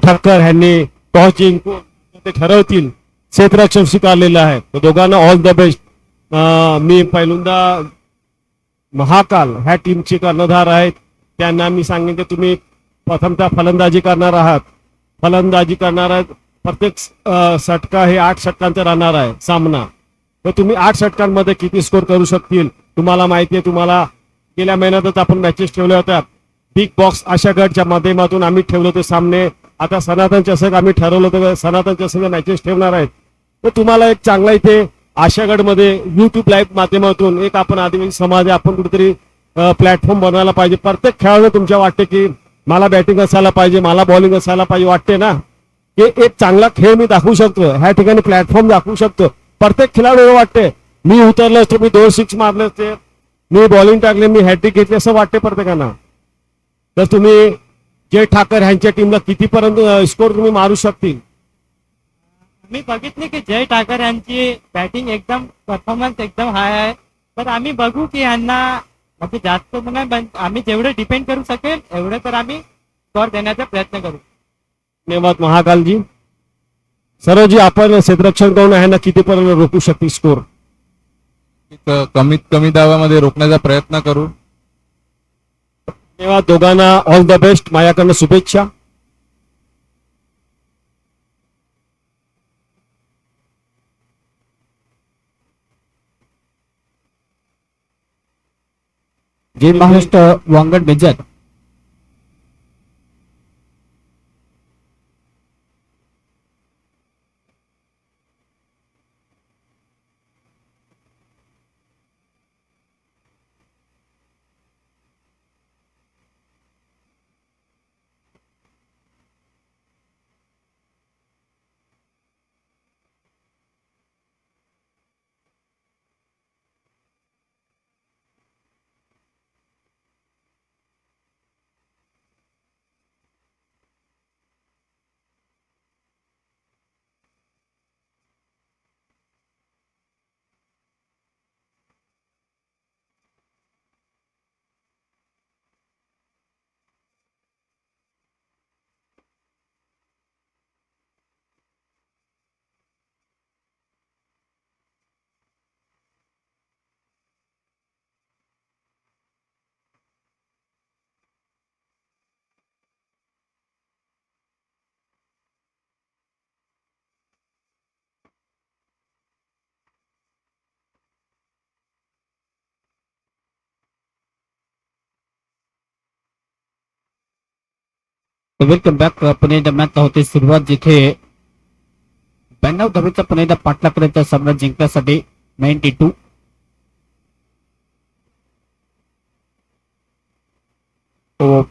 [SPEAKER 4] ठाकर यांनी टॉस जिंकून ते ठरवतील क्षेत्ररक्षण स्वीकारलेलं आहे. तर दोघांना ऑल द बेस्ट. मी पहिल्यांदा महाकाल ह्या टीमचे कर्णधार आहेत, त्यांना मी सांगेन की तुम्ही प्रथमतः फलंदाजी करणार आहात. प्रत्येक षटका हे 8 षटकांचा राहणार आहे सामना. तर तुम्ही 8 षटकांमध्ये किती स्कोर करू शकतील तुम्हाला माहिती आहे. तुम्हाला गेल्या महिन्यातच आपण मॅचेस ठेवल्या होत्या. बिग बॉक्स अशा गटच्या माध्यमातून आम्ही ठेवले होते सामने. आता सनातन चषक आम्ही ठरवलं होतं सनातन चषक मॅचेस ठेवणार आहेत. तर तुम्हाला एक चांगला इथे आशागडमध्ये युट्यूब लाईव्ह माध्यमातून एक आपण आदिवासी समाज आपण कुठेतरी प्लॅटफॉर्म बनवायला पाहिजे. प्रत्येक खेळाडू तुमच्या वाटते की मला बॅटिंग असायला पाहिजे, मला बॉलिंग असायला पाहिजे, वाटते ना की एक चांगला खेळ मी दाखवू शकतो, ह्या ठिकाणी प्लॅटफॉर्म दाखवू शकतो. प्रत्येक खेळाडू वाटते मी उतरलो असतो, मी 2 6 मारले असते, मी बॉलिंग टाकले, मी हॅट्रिक घेतली असं वाटते प्रत्येकांना. तर तुम्ही जय ठाकर ह्यांच्या टीमला कितीपर्यंत स्कोर तुम्ही मारू शकतील?
[SPEAKER 5] मी बघितले की जय ठाकर यांची बॅटिंग एकदम परफॉर्मन्स एकदम हाय आहे. तर आम्ही बघू की यांना म्हणजे जास्त नाही पण आम्ही जेवढे डिपेंड करू शकेल एवढे तर आम्ही स्कोर देण्याचा प्रयत्न करू.
[SPEAKER 4] धन्यवाद महाकालजी. सरोजी, आपण क्षेत्ररक्षण करून ह्यांना कितीपर्यंत रोखू शकतील स्कोर?
[SPEAKER 6] कमीत कमी दाबामध्ये रोखण्याचा प्रयत्न करू.
[SPEAKER 4] धन्यवाद दोघांना, ऑल द बेस्ट, माझ्याकडनं शुभेच्छा.
[SPEAKER 1] जय महाराष्ट्र वांगड मेजर. Welcome back. पुणे दरम्यान होते सुरुवात, जिथे 92 धावेचा पुणे पाठलाग करायचा सामना जिंकण्यासाठी 92.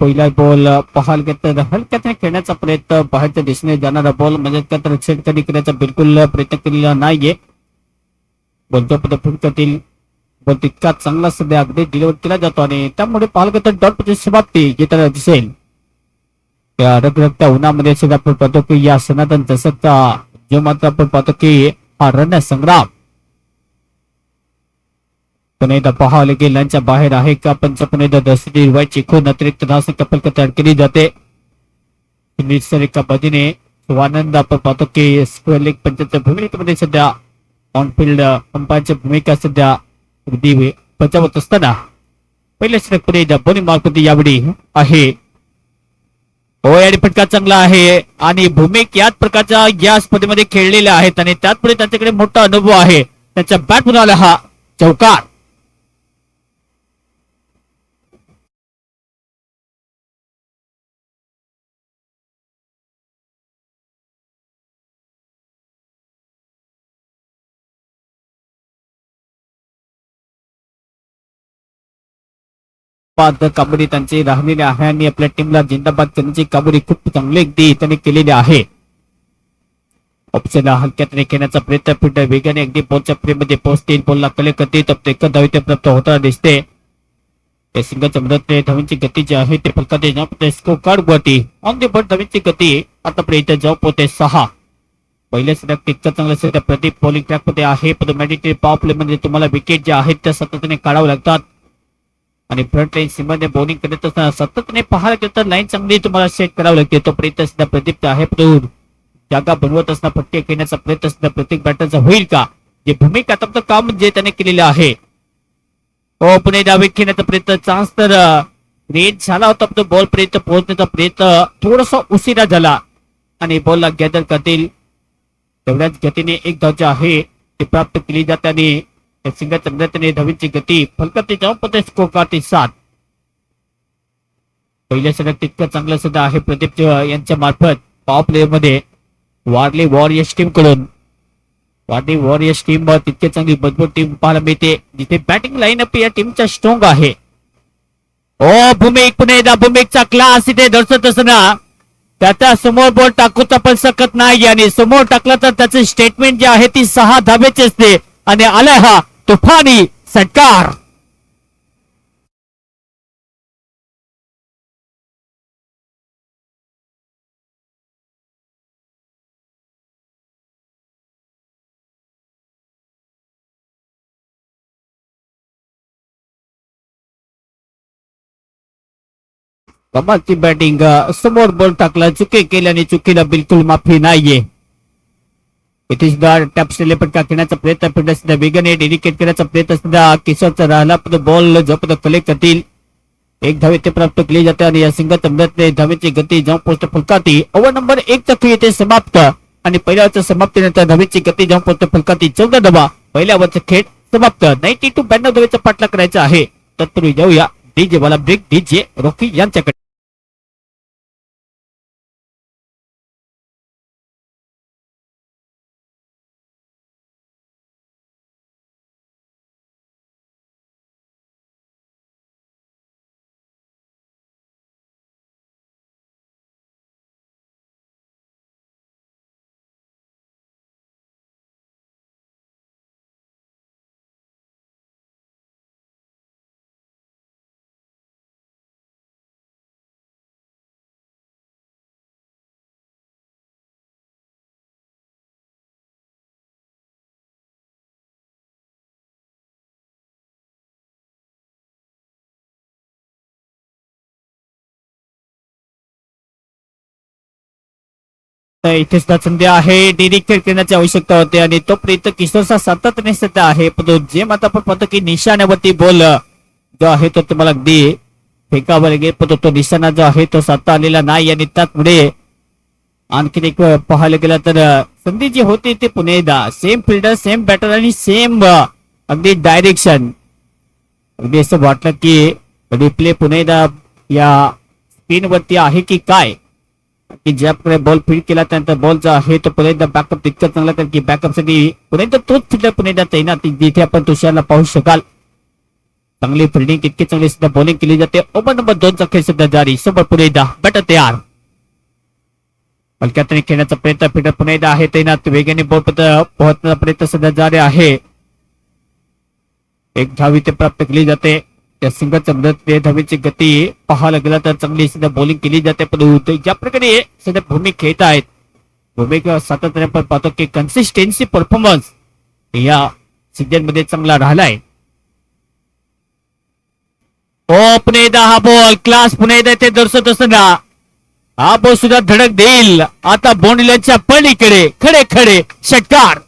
[SPEAKER 1] पहिला बॉल पाहायला घेतला तर हलक्याने खेळण्याचा प्रयत्न, बाहेरच्या दिशेने जाणारा बॉल म्हणजे तर छेडछाडी करण्याचा बिलकुल प्रयत्न केलेला नाहीये. बॉलच्या पद्धतीतील बॉल तितका चांगला सध्या अगदी डिलिव्हर केला जातो आणि त्यामुळे पाहायला घेतात डॉट पॉईंटची समाप्ती येताना दिसेल. त्या रगरगत्या उन्हामध्ये सुद्धा आपण पाहतो की या सनातन चषकचा जो मात्र आपण पाहतो की हा रण संग्राम पुन्हा एकदा पाहावले गेल्यांच्या बाहेर आहे का. पुन्हा एकदा दहशती रुपयाची खून अतिरिक्त धावसंख्या फलक तयार केली जाते. एका पद्धतीने स्वानंद आपण पाहतो की स्क्वेअर लेग पंचांच्या भूमिकेमध्ये सध्या ऑनफिल्ड अंपायरची भूमिका सध्या अगदी बचावत असताना पहिल्या षटक पुढे बोलिंग मार्फत यावेळी आहे. आणि फटका चांगला आहे आणि भूमिक याच प्रकारच्या या स्पर्धेमध्ये खेळलेल्या आहेत आणि त्याचपुढे त्यांच्याकडे मोठा अनुभव आहे. त्यांच्या बॅट आला हा चौकार. बाद कामगिरी त्यांची राहिलेली आहे आणि आपल्या टीमला जिंदाबाद करण्याची कामगिरी खूप चांगली अगदी त्यांनी केलेली आहे. ऑप्शनला हलक्यात खेळण्याचा प्रयत्न फिल्डर वेगाने अगदी बॉलच्या प्रेमध्ये पोहोचतील. बॉलला कले करते एक धाव इथे प्राप्त होताना दिसते. या सिंगलच्या मदतीने धावांची गती जी आहे ते फलकात जाऊन स्कोर कार्ड वरती ऑन द बोर्ड धावांची गती आतापर्यंत जाऊन पोहोचते 6. पहिल्या सलग टिकचा चांगला सध्या प्रदीप बॉलिंग ट्रॅक मध्ये आहे. पण मॅडिटेड पॉवर प्ले मध्ये तुम्हाला विकेट ज्या आहेत त्या सातत्याने काढाव्या लागतात आणि फ्रंट लाईन सीमाने बॉलिंग करत असताना सातत्याने पाहायला गेलं तर लाईन चांगली तुम्हाला सेट करावी लागते. तोपर्यंत सध्या प्रदीप आहे जागा बनवत असताना फटके खेळण्याचा प्रयत्न सध्या प्रत्येक बॅटरचा होईल का, जे भूमिका आता काम जे त्याने केलेलं आहे. पुणे डावे खेळण्याचा प्रयत्न चान्स तर रेंज झाला होता. तो बॉल पर्यंत पोहोचण्याचा प्रयत्न थोडासा उशिरा झाला आणि बॉलला गॅदर करतील तेवढ्याच गतीने एक धाव जे आहे ते प्राप्त केली जाते आणि सिंगलच्या मदतीने धावींची गती फलकात जाऊन पोहोचते स्कोर कार्ड 7. पहिल्या सलग तितकं चांगलं सुद्धा आहे प्रदीप यांच्या मार्फत पॉवर प्ले मध्ये वारली वॉरियर्स टीम कडून. वारली वॉरियर्स टीम तितके चांगली मजबूत टीम पाहायला मिळते जिथे बॅटिंग लाईनअप या टीमचा स्ट्रॉंग आहे. भूमिक पुन्हा एकदा भूमिकचा क्लास इथे दर्शत असताना त्याच्या समोर बॉल टाकूचा पण शकत नाही आणि समोर टाकला तर त्याचे स्टेटमेंट जे आहे ती 6 धाब्याची असते आणि आलाय हा तुफानी षटकार. कमालची बॅटिंग. समोर बॉल टाकला, चुकी केल्याने चुकीला बिलकुल माफी नाहीये. इथे सुद्धा टॅप पटका खेळण्याचा प्रयत्न फिल्डर सुद्धा वेगाने डेडिकेट करण्याचा प्रयत्न सुद्धा किशोरचा राहिला. बॉल जपत कलेक्ट करतील एक धाव इथे प्राप्त केली जाते आणि या सिंगलच्या मदतीने धावेची गती जाऊन पोहोचते फलकाती. ओव्हर नंबर 1 चा खेळ इथे समाप्त आणि पहिल्या ओव्हरच्या समाप्तीनंतर धावेची गती जाऊन पोहोचते फलकाती 14 धावा. पहिल्या ओव्हरचा खेळ समाप्त. 92 धावेचा पाठला करायचा आहे. तत्पूर्वी जाऊया डीजे वाला ब्रेक डीजे रॉकी यांच्याकडे. इथे सुद्धा संधी आहे. डेडिकेट करण्याची आवश्यकता होते आणि तोपर्यंत किशोरचा सातत्याने सध्या आहे. पण जे मात्र आपण पाहतो की निशाण्यावरती बॉल जो आहे तो तुम्हाला अगदी फेकावा लागेल, पण तो निशाणा जो आहे तो साधता आलेला नाही आणि त्याचमुळे आणखीन एक पाहायला गेला तर संधी जी होती ते पुन्हा एकदा सेम फिल्डर सेम बॅटर आणि सेम अगदी डायरेक्शन. अगदी असं वाटलं की रिप्ले पुन्हा एकदा या स्पिन वरती आहे की काय, की ज्याप्रकारे बॉल फील्ड केला त्यानंतर बॉल जो आहे तो पुन्हा एकदा बॅकअप तितकं चांगला कारण की बॅकअप साठी पुन्हा एकदा तोच फिल्डर पुन्हा एकदा तैनात जिथे आपण तुषारला पाहू शकाल. चांगली फिल्डिंग तितकी चांगली सुद्धा बॉलिंग केली जाते. ओव्हर नंबर 2 चा खेळ सुद्धा जारी. समोर पुन्हा एकदा बॅटर तयार. हलक्यात खेळण्याचा प्रयत्न फिल्डर पुन्हा एकदा आहे तैनात. वेगाने बॉल पोहोचण्याचा प्रयत्न सुद्धा जारी आहे. एक धाव इथे प्राप्त केली जाते. त्या सिंगलच्या मदतीने धावेची गती पाहायला गेला तर चांगली सध्या बॉलिंग केली जाते. पण ज्या प्रकारे सध्या भूमिक खेळत आहेत भूमिक सातत्याने पण पाहतो की कन्सिस्टन्सी परफॉर्मन्स या सीझन मध्ये चांगला राहिलाय. पुन्हा एकदा हा बॉल क्लास पुन्हा एकदा इथे दर्शत असताना हा बॉल सुद्धा धडक देईल. आता बाउंड्रीच्या पलीकडे खडे खडे षटकार.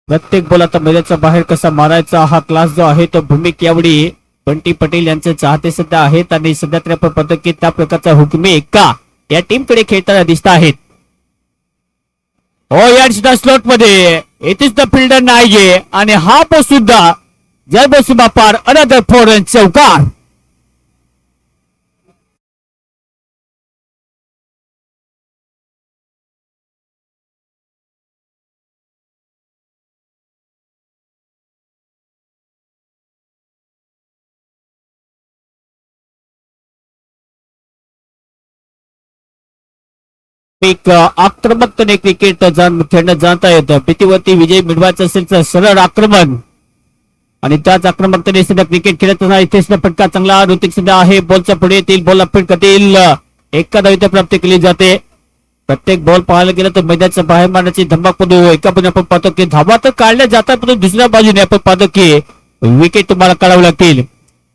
[SPEAKER 1] प्रत्येक बॉल आता मैदानाच्या बाहेर कसा मारायचा हा क्लास जो आहे तो भूमिक यावेळी बंटी पटेल यांचे चाहते सध्या आहेत आणि सध्या तरी आपण पाहतो की त्या प्रकारचा हुकमी एक्का या टीम कडे खेळताना दिसत आहेत. या सुद्धा स्लॉट मध्ये येथेच तर फिल्डर नाहीये आणि हा बॉल सुद्धा जयबोसीमा पार अनदर फोरन चौकार. एक आक्रमकपणे क्रिकेट खेळणं जाणता येतं. भीतीवरती विजय मिळवायचा असेल तर सरळ आक्रमण आणि त्याच आक्रमकतेने सध्या क्रिकेट खेळत असताना इथे सुद्धा फटका चांगला ऋतिक सध्या आहे. बॉलच्या पुढे येतील, बॉलला फिट करतील, एका धावेची प्राप्ती केली जाते. प्रत्येक बॉल पाहायला गेलं तर मैदानाच्या बाहेर मारण्याची धमक पडू. एका बाजूने आपण पाहतो की धावा तर काढल्या जातात, परंतु दुसऱ्या बाजूने आपण पाहतो की विकेट तुम्हाला काढावे लागतील.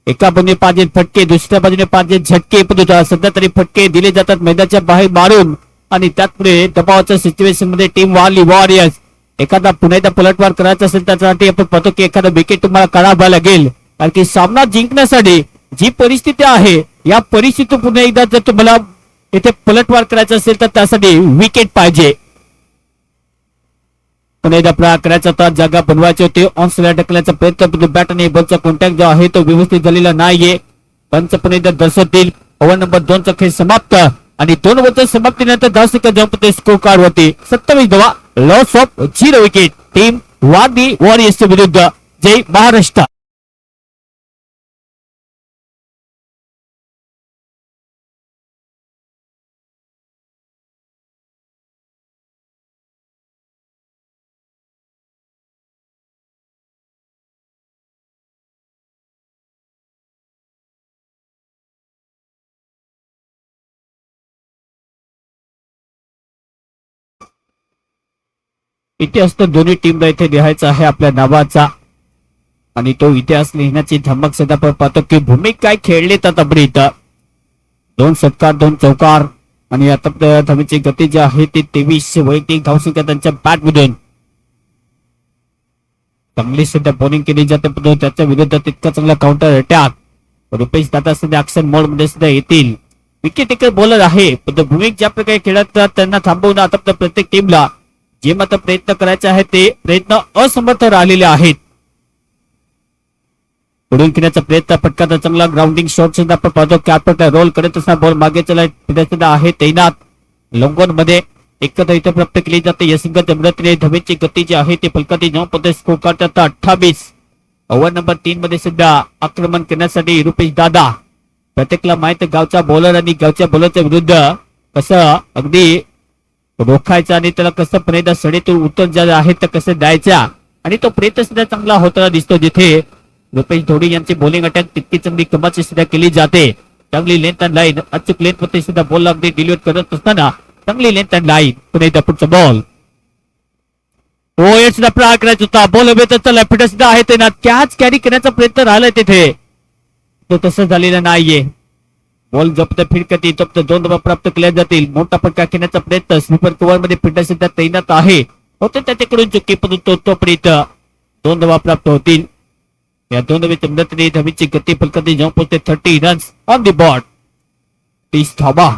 [SPEAKER 1] एका बाजूने 5 फटके, दुसऱ्या बाजूने 5 झटके, परंतु सध्या तरी फटके दिले जातात मैदानाच्या बाहेर मारून. आणि त्यात पुढे दबावाच्या सिच्युएशन मध्ये टीम वॉरियर्स एखादा पुन्हा एकदा पलटवार करायचा असेल त्यासाठी आपण पाहतो की एखादा विकेट तुम्हाला काढावा लागेल. कारण की सामना जिंकण्यासाठी जी परिस्थिती आहे या परिस्थितीतून पुन्हा एकदा जर तुम्हाला इथे पलटवार करायचा असेल तर त्यासाठी विकेट पाहिजे. पुन्हा एकदा प्रहार करायचा होता, जागा बनवायची होती, ऑन स्लॅट ढकलण्याचा प्रयत्न, बॅट आणि बॉलचा कॉन्टॅक्ट जो आहे तो व्यवस्थित झालेला नाहीये. पंच पुन्हा एकदा दर्शवतील. ओव्हर नंबर 2 चा खेळ समाप्त आणि 2 ओव्हरच्या समाप्तीनंतर 10 सेकंद जाऊन स्कोर कार्ड होती 27 धावा, लॉस ऑफ 0 विकेट. टीम वादी वॉरियर्स विरुद्ध जय महाराष्ट्र. इतिहास तर दोन्ही टीमला इथे लिहायचा आहे आपल्या नावाचा आणि तो इतिहास लिहिण्याची धमक सध्या आपण पाहतो की भूमिका काय खेळले तर आपण इथं 2 षटकार 2 चौकार आणि आता धमीची गती जी आहे ती 23 वैयक्तिक धावसंख्या त्यांच्या बॅट मधून चांगली सध्या बॉलिंग केली जाते, परंतु त्याच्या विरुद्ध तितका चांगला काउंटर अटॅक. रुपेश दादा सध्या ऍक्शन मोड मध्ये सुद्धा येतील. विकेट टेकर बॉलर आहे, पण भूमिक ज्या प्रकारे खेळत त्यांना थांबवणं आता प्रत्येक टीमला जे मात्र प्रयत्न करायचे आहेत ते प्रयत्न असमर्थ राहिलेले आहेत. पुढून खेळण्याचा प्रयत्न, फटका चांगला ग्राउंडिंग शॉट सुद्धा आपण पाहतो. कॅप्टन रोल करत असताना बॉल मागे सुद्धा आहे तैनात. लॉंगॉन मध्ये एकदा इथे प्राप्त केली जाते. या सिंगल मदतीने धवेची गती जी आहे ती फलकाती जाऊन पद्धत स्कोर करतात 28. ओव्हर नंबर 3 मध्ये सुद्धा आक्रमण करण्यासाठी रुपेश दादा. प्रत्येकाला माहित गावचा बॉलर आणि गावच्या बॉलरच्या विरुद्ध कसं अगदी रोखायचा आणि त्याला कसं प्रयत्न सडेतून उत्तर जे आहे तर कसं द्यायचा आणि तो प्रयत्न सुद्धा चांगला होताना दिसतो. जिथे रुपेश धोडी यांची बॉलिंग अटॅक तितकी चांगली कमाची सुद्धा केली जाते. चांगली लेंथ अँड लाईन, अचूक लेंथ मध्ये सुद्धा बॉल अगदी डिलिव्हर करत असताना चांगली लेंथ अँड लाईन. पुन्हा पुढचा बॉल सुद्धा प्रहार करायचा होता. बॉल हवेत लॅपिटर सुद्धा आहे ते ना कॅच कॅरी करण्याचा प्रयत्न राहिलाय तिथे, तो तसं झालेला नाहीये. बॉल जप्त फिरकती जप्त 2 धावा प्राप्त केल्या जातील. मोठा फटका खेळण्याचा प्रयत्न स्लीपर कव्हर मध्ये फिल्डर सुद्धा तैनात आहे, होते त्याच्याकडून चुकी परंतु तोपर्यंत 2 धावा प्राप्त होतील. या 2 धावेच्या मदतीने धवीची गती फलकाती जाऊन पोहोचते 30 रन्स ऑन द बोर्ड. 30 धावा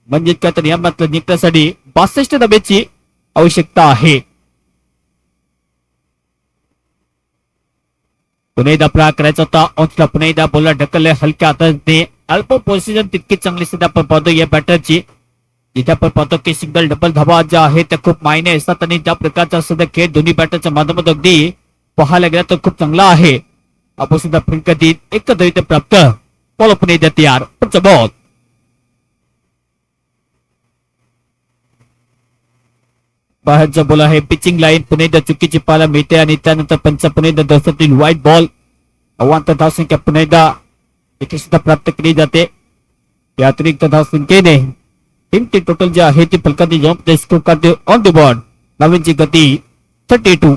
[SPEAKER 1] म्हणजे काय तर या मात्र जिंकण्यासाठी 62 धावेची आवश्यकता आहे. पुन्हा एकदा प्रहार करायचा होता. ऑन्सला पुन्हा एकदा बॉलला ढकलले हलक्या हाताने. अल्प पोझिशन तितकी चांगली सुद्धा आपण पाहतो या बॅटरची, जिथे आपण पाहतो की सिंगल डबल धावा ज्या आहेत त्या खूप मायने असतात आणि त्या प्रकारचा सुद्धा खेळ दोन्ही बॅटरच्या माध्यमातून अगदी पाहायला गेला तर खूप चांगला आहे. आपण सुद्धा फिरकतीत एक धाव प्राप्त. बॉल पुन्हा एकदा तयार. पुढचा बॉल बाहेरचा बॉल आहे. पिचिंग लाईन पुन्हा एकदा चुकीची पाहायला मिळते आणि त्यानंतर पंच पुन्हा एकदा दर्शवतील व्हाईट बॉल. अवांतर धावसंख्या पुन्हा एकदा इथे सुद्धा प्राप्त केली जाते. या अतिरिक्त धावसंख्येने टीमची टोटल जी आहे ती फलकाती जाऊन स्कोर करते ऑन द बोर्ड. नवीनची गती 32.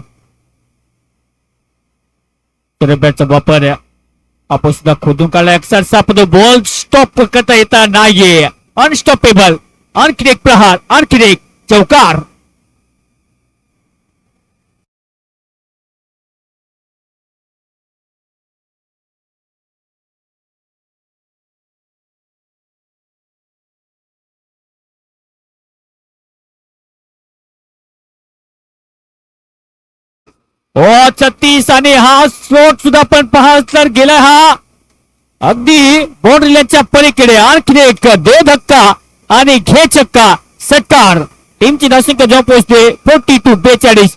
[SPEAKER 1] बॅटचा वापर आपण सुद्धा खोदून काढला. एक्सरसाइज बॉल स्टॉप करता येता नाहीये. अनस्टॉपेबल. आणखी एक प्रहार, आणखी एक चौकार. ओ 36 आणि हा शॉट सुद्धा पण पाहाल तर गेला हा अगदी बाउंड्रीच्या पलीकडे. आणखी एक दे धक्का आणि घे चक्का. सत्कार टीमची धावसंख्या जेव्हा पोहोचते 42-42.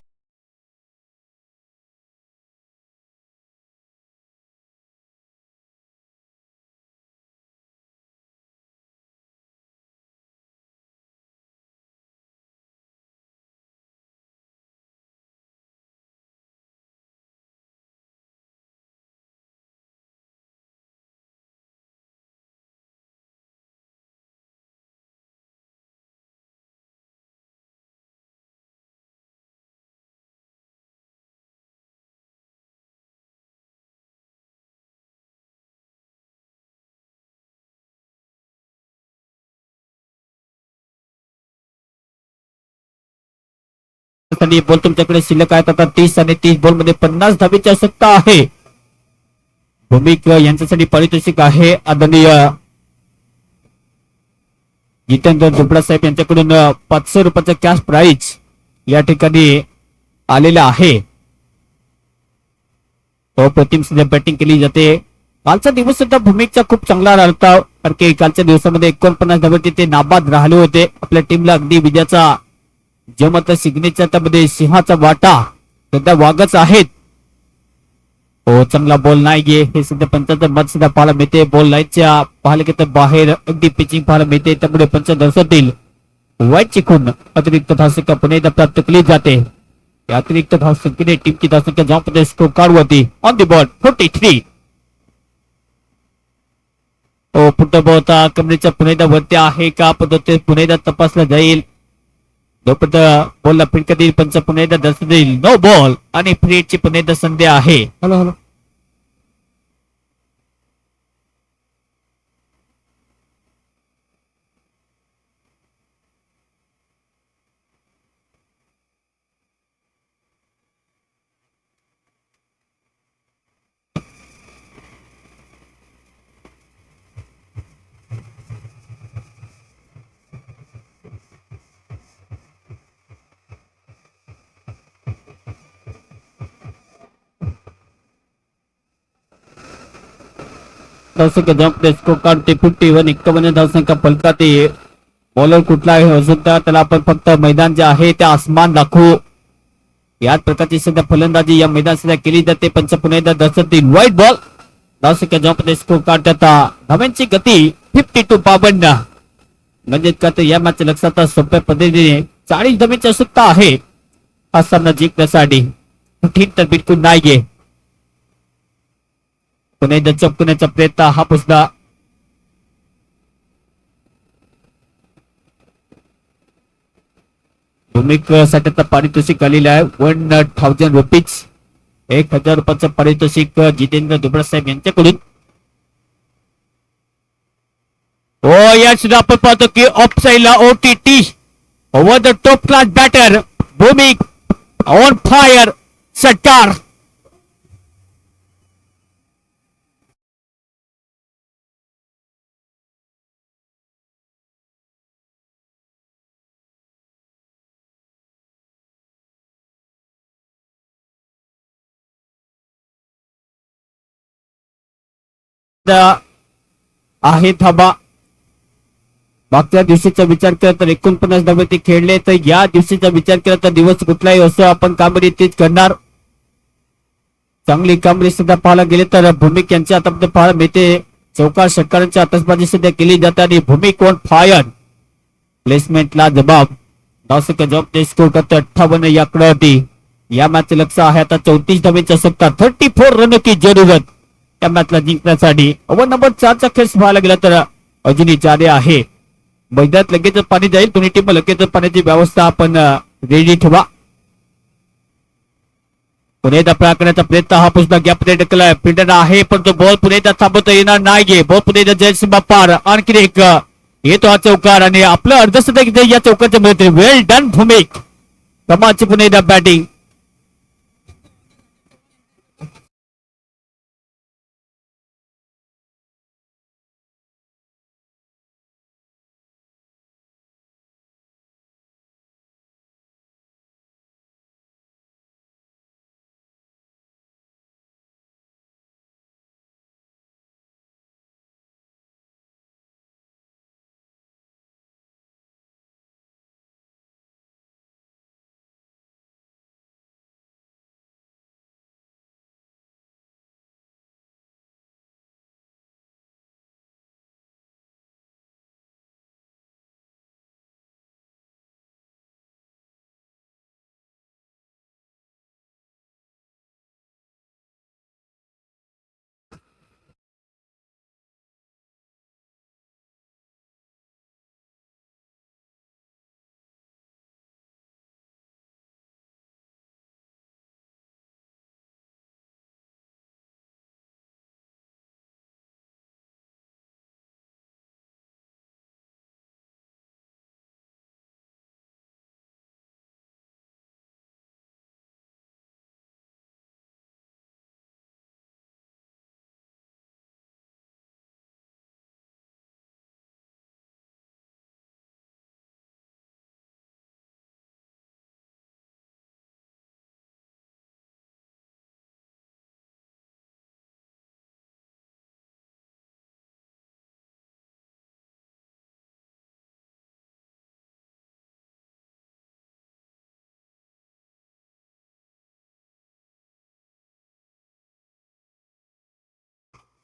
[SPEAKER 1] बॉल तुमच्याकडे शिल्लक आहेत आता 30 आणि 30 बॉल मध्ये 50 धाबीची आवश्यकता आहे. भूमिक यांच्यासाठी पारितोषिक आहे आदरणीय जितेंद्र दुबळा साहेब यांच्याकडून 500 रुपयाचा कॅश प्राइज या ठिकाणी आलेला आहे. अप्रतिम सुद्धा बॅटिंग केली जाते. कालचा दिवस सुद्धा भूमिकचा खूप चांगला राहता कारण की कालच्या दिवसामध्ये 49 धाबे ते नाबाद राहिले होते. आपल्या टीमला अगदी विजयाचा जो मात्र सिग्नेचर त्यामध्ये सिंहाचा वाटा सध्या वागच आहेत. हो चांगला बॉल नाहीये हे सध्या पंचाचं मत सुद्धा पाहायला मिळते. बॉल लाईनच्या पाहायला की तर बाहेर अगदी पिचिंग पाहायला मिळते. त्यामुळे पंच दर्शवतील वाईट चिकून अतिरिक्त धावसंख्या पुन्हा एकदा प्राप्त केली जाते. या अतिरिक्त धावसंख्येने टीमची धावसंख्या ज्यामध्ये स्कोर कार्ड होती ऑन दी बॉल 43. हो फुटबॉल होता कमरेच्या पुन्हा एकदा वरती आहे का पद्धती पुन्हा एकदा तपासला जाईल. जोपर्यंत बॉलला फिरका देईल पंच पुन्हा एकदा दर्शन देईल. नो बॉल आणि फ्रीची पुन्हा एकदा संधी आहे.
[SPEAKER 2] हॅलो हॅलो
[SPEAKER 1] धावसंख्या ज्यामध्ये स्कोर कार्ड ते 51 51 धावसंख्या फलकात बॉलर कुठला आहे अजून त्याला आपण फक्त मैदान जे आहे ते आसमान दाखवू. याच प्रकारची सध्या फलंदाजी या मैदान सध्या केली जाते. पंच पुन्हा एकदा दर्शवतील व्हाईट बॉल. धावसंख्या ज्यामध्ये स्कोर कार्ड आता धावांची गती 52-52 म्हणजे का तर या मॅच लक्षात सोप्या पद्धतीने 40 धावांची आवश्यकता आहे हा सामना जिंकण्यासाठी. कठीण तर बिलकुल नाहीये. पुन्हा एकदा चपकण्याचा प्रयत्न हा पुसला. भूमिक साठी पारितोषिक आलेलं आहे 1000 रुपीज. 1000 रुपयाचं पारितोषिक जितेंद्र दुबळा साहेब यांच्याकडून. हो या सुद्धा आपण पाहतो की ऑफ साईडला OTT over the top class batter Bhumik on fire. सत्कार आहे थांबा. मागच्या दिवशीचा विचार केला तर 49 धावे ते खेळले तर या दिवशीचा विचार केला तर दिवस कुठलाही असो आपण कामगिरी तेच करणार. चांगली कामगिरी सुद्धा पाहायला गेले तर भूमिक यांच्या हातामध्ये पाहायला मिळते. चौकार षटकारांची आतषबाजी सध्या केली जाते आणि भूमिक ऑन फायर. प्लेसमेंटला जबाब. धावसंख्या जबाब स्कोर करते 58 या आकड्यावरती. या मॅच लक्ष आहे आता 34 धावेची आवश्यकता. 34 रन की जरूरत या मॅचला जिंकण्यासाठी. ओव्हर नंबर 4चा खेळ पाहायला गेला तर अजूनही जारी आहे. मैदानात लगेच पाणी जाईल. दोन्ही टीम लगेच पाण्याची व्यवस्था आपण रेडी ठेवा. पुणे दफा करण्याचा प्रयत्न हा पुसला गॅप ढकलाय. फिल्डर आहे पण तो बॉल पुणे थांबवता येणार नाहीये. बॉल पुणे जयसिंह पार. आणखी एक येतो हा चौकार आणि आपलं अर्धशतक या चौकाच्या मध्ये. वेल डन भूमिक. कमालची पुणे बॅटिंग.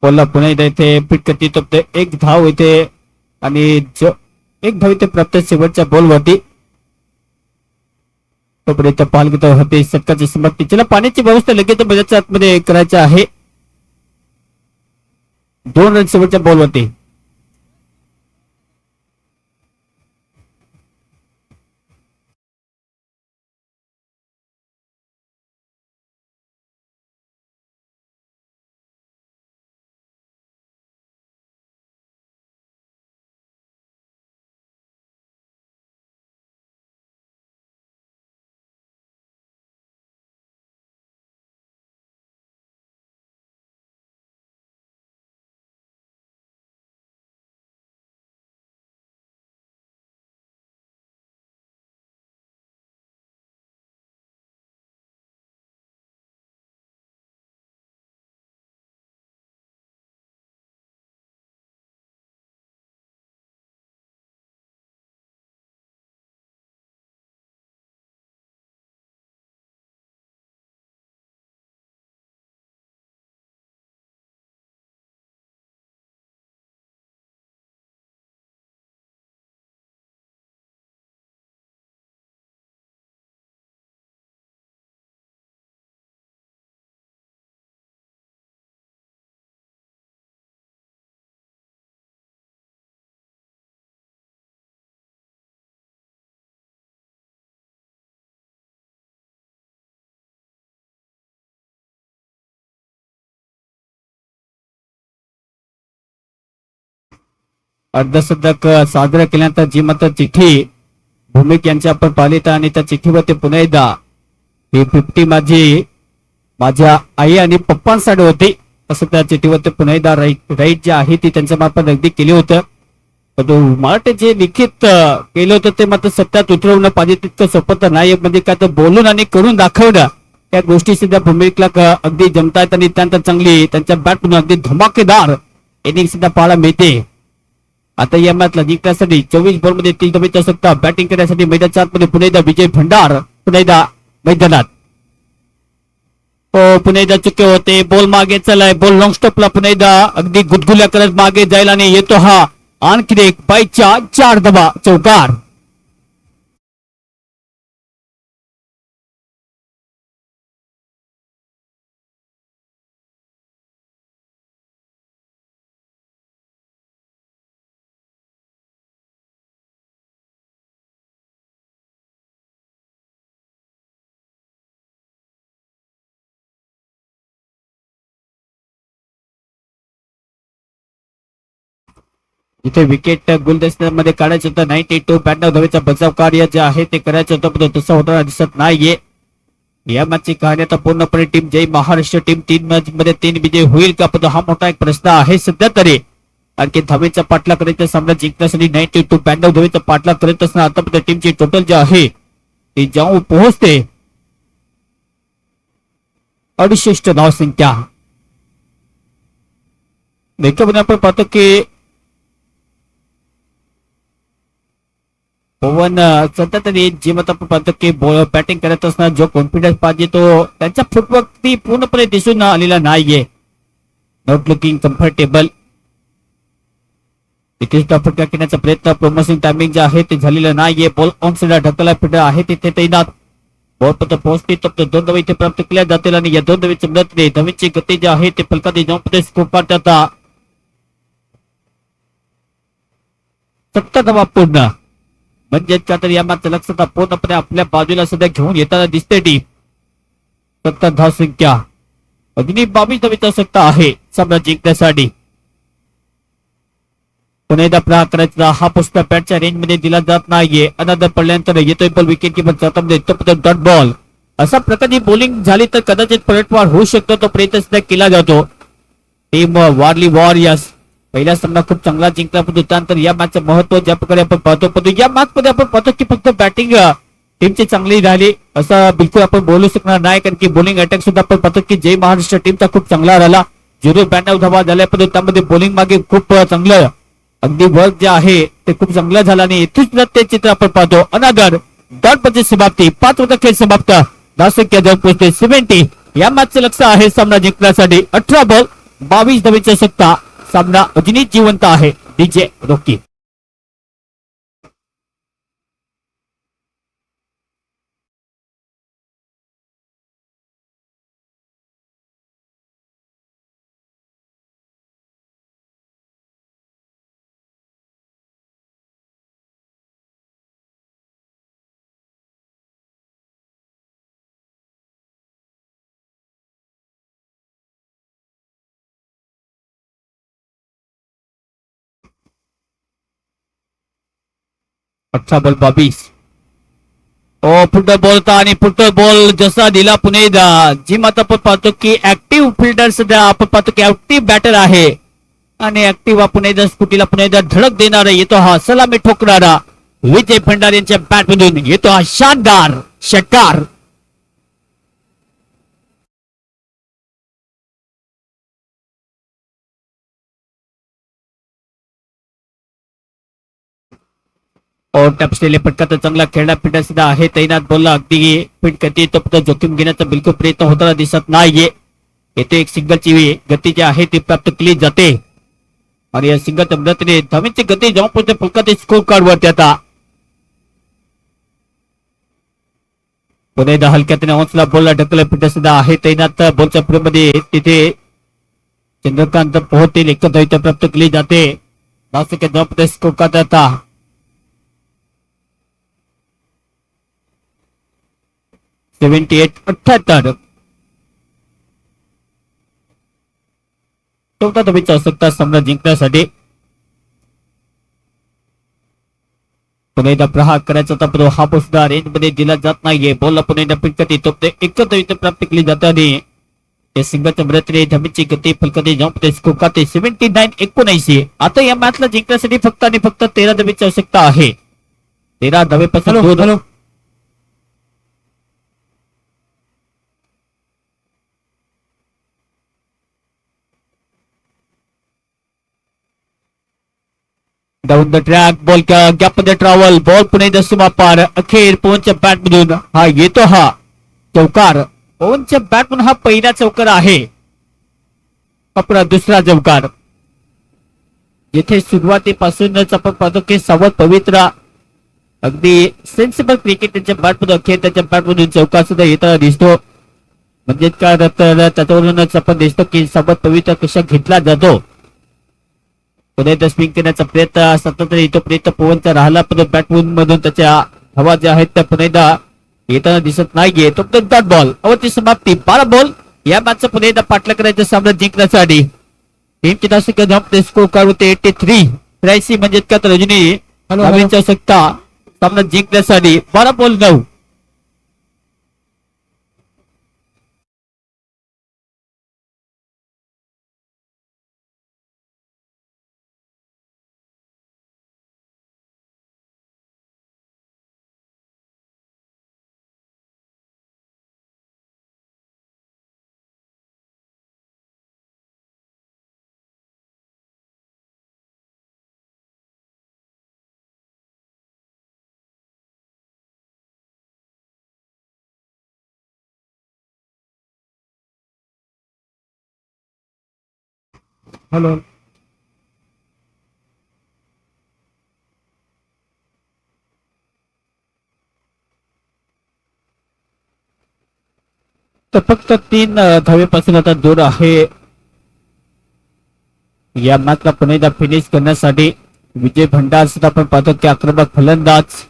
[SPEAKER 1] बॉलला पुन्हा एकदा इथे पिटकती तोपते एक धाव इथे आणि एक धाव इथे प्राप्त शेवटच्या बॉलवरती. तोपर्यंत पालघर होते षटकाची समाप्ती. चला पाण्याची व्यवस्था लगेच मैदानाच्या आतमध्ये करायची आहे. 2 रन शेवटच्या बॉलवरती. अर्धशतक साजरा केल्यानंतर जी मात्र चिठ्ठी भूमिक यांची आपण पाहिली तर आणि त्या चिठ्ठीवरती पुन्हा एकदा ही 50 माझ्या आई आणि पप्पांसाठी होती असं त्या चिठ्ठीवरती पुन्हा एकदा राईट जे आहे ती त्यांच्या मार्फत अगदी केली होतं. पण मला जे लिखित केलं होतं ते मात्र सत्यात उतरवणं पाहिजे तितकं सोपं तर नाही. म्हणजे काय तर बोलून आणि करून दाखवणं त्या गोष्टी सुद्धा भूमिकला अगदी जमतायत आणि त्यानंतर चांगली त्यांच्या बॅटमधून अगदी धमाकेदार इनिंग सुद्धा पाहायला मिळते. आता या मॅचला जिंकण्यासाठी 24 बॉलमध्ये 3 धावेची आवश्यकता. बॅटिंग करण्यासाठी मैदानाच्या आतमध्ये पुन्हा एकदा विजय भंडार पुन्हा एकदा मैदानात. पुन्हा एकदा चुके होते. बॉल मागे चलाय. बॉल लॉंग स्टॉपला पुन्हा एकदा अगदी गुदगुल्या करत मागे जायला आणि येतो हा आणखी एक बाईच्या 4 धावा चौकार. इथे विकेट गुलदस्त्यामध्ये काढायचं होतं. 92 92 धावेचा बचाव कार्य जे आहे ते करायचं होतं पण तसं होताना दिसत नाहीये. या मॅचची कहाणी आता पूर्णपणे टीम जय महाराष्ट्र टीम 3 मॅच मध्ये 3 विजय होईल का पण हा मोठा एक प्रश्न आहे सध्या तरी. आणखी धावेचा पाठलाग करायचा सामना जिंकण्यासाठी 92 92 धावेचा पाठलाग करत असताना आतापर्यंत टीमची टोटल जे आहे ती जाऊन पोहोचते 68 धावसंख्या. देखील आपण पाहतो की पवन सध्या तरी जे मत आपण पाहतो की बॅटिंग करत असताना जो कॉन्फिडन्स पाहिजे तो त्यांच्या फुटवर्क पूर्णपणे दिसून आलेला नाहीये. Not looking comfortable. फटका घेण्याचा प्रयत्न प्रोमोशन टायमिंग जे आहे ते झालेलं नाहीये. बॉल ऑन साइड ढकला फिट आहे तिथे तैनात. बॉल पत्र पोहोचते तर 2 धावा इथे प्राप्त केल्या जातील आणि या 2 धावेची मदतीने धावेची गती जी आहे ते फलकात जाऊन स्कोप आता 70 धावा पूर्ण. म्हणजे का तर या मात्र लक्ष पूर्णपणे आपल्या बाजूला सध्या घेऊन येताना दिसते टीम. 70 धावसंख्या. अजूनही 22 धावेची आवश्यकता आहे सामना जिंकण्यासाठी. पुन्हा एकदा प्रहार करायचा. हा पुस्तक बॅटच्या रेंज मध्ये दिला जात नाहीये. अनदर पडल्यानंतर येतोय बॉल विकेट किंवा डॉट बॉल. अशा प्रकारची बॉलिंग झाली तर कदाचित पलटवार होऊ शकतो तो प्रयत्न सुद्धा केला जातो. टीम वारली वॉरियर्स पहिला सामना खूप चांगला जिंकला पण त्यानंतर या मॅचचं महत्व ज्या प्रकारे आपण पाहतो पण या मॅच मध्ये आपण पाहतो की फक्त बॅटिंग टीमची चांगली राहिली असं बिलकुल आपण बोलू शकणार नाही. कारण की बॉलिंग अटॅक सुद्धा आपण पाहतो की जय महाराष्ट्र टीमचा खूप चांगला राहिला. 0-92 धावा झाल्या पण त्यामध्ये बॉलिंग मागे खूप चांगलं अगदी वर्क जे आहे ते खूप चांगलं झालं आणि इथेच ते चित्र आपण पाहतो. अनदर डॉट समाप्ती 5 वर खेळ समाप्त. धावसंख्या जाऊन पोहोचते 70. या मॅचचं लक्ष आहे सामना जिंकण्यासाठी. 18 बॉल 22 धावेची आवश्यकता. सामना अजूनही जिवंत आहे. DJ Rocky. अठरा बॉल 22. फुटबॉल आणि फुटबॉल जसा दिला पुणे जिम आता आपण पाहतो की ऍक्टिव्ह फिल्डर सध्या आपण पाहतो की ऍक्टिव्ह बॅटर आहे आणि ऍक्टिव्ह पुणे स्कुटीला पुणे धडक देणारा येतो हा सलामी ठोकणारा विजय भंडार यांच्या बॅटमधून येतो हा शानदार षटकार. और टपलेले फटका तर चांगला खेळला. फिल्डर सुद्धा आहे तैनात. बोलला अगदी फिट गती तो जोखीम घेण्याचा बिलकुल प्रयत्न होताना दिसत नाहीये. येथे एक सिंगलची गती जी आहे ती प्राप्त केली जाते आणि या सिंगलच्या मदतीने धावांची गती जाऊन पोहोचते फुलका ते स्कोर कार्ड वरती. आता पुणे हलक्यात हौसला बोलला ढकल. फिल्डर सुद्धा आहे तैनात. बॉलच्या पुढे तिथे चंद्रकांत पोहोचतील. एक धाव प्राप्त केली जाते. नाशिक जाऊन स्कोर कार्ड आता 78-78. चौथा धावेची आवश्यकता सामना जिंकण्यासाठी. पुणे प्रहार करायचा होता पण हा सुद्धा रेंज मध्ये दिला जात नाहीये. बॉलला पुणे पिटकती तोपते एक धाव प्राप्त केली जाते आणि सिंगलच्या मदतीने धावेची गती फलकती जाऊन स्कोर करते 79-79. आता या मॅचला जिंकण्यासाठी फक्त आणि फक्त 13 धावेची आवश्यकता आहे. 13 धावेपासून
[SPEAKER 3] hello.
[SPEAKER 1] Down the track ball gap मध्ये ट्रॅव्हल बॉल पुणे सीमा पार. अखेर पवनच्या बॅटमधून हा येतो हा चौकार. पवनच्या बॅटमधून हा पहिला चौकार आहे. आपला दुसरा चौकार. येथे सुरुवातीपासूनच आपण पाहतो की सावध पवित्र अगदी सेन्सिबल क्रिकेट त्यांच्या बॅटमधून अखेर त्याच्या बॅटमधून चौकार सुद्धा येताना दिसतो. म्हणजे काय तर त्याच्यावरूनच आपण दिसतो की सावध पवित्र कशा घेतला जातो. पुणे स्पिन करण्याचा प्रयत्न सतत येतो. प्रयत्न पवनचा राहिला पण बॅटमून मधून त्याच्या हवा ज्या आहेत त्या पुणेदा येताना दिसत नाहीये. तो डॉट बॉल अवरची समाप्ती. 12 बॉल या मॅचचा पुणेदा पाठला करायचा सामना जिंकण्यासाठी. टीमची नाशिक स्कोर कार्ड होते 83 म्हणजे का तर रजनी धावांची आवश्यकता सामना जिंकण्यासाठी. 12 बॉल 9.
[SPEAKER 4] हॅलो.
[SPEAKER 1] तर फक्त 3 धावेपासून आता दूर आहे. या मॅचला पुणेदा फिनिश करण्यासाठी विजय भंडार सुद्धा आपण पाहतो की आक्रमक फलंदाज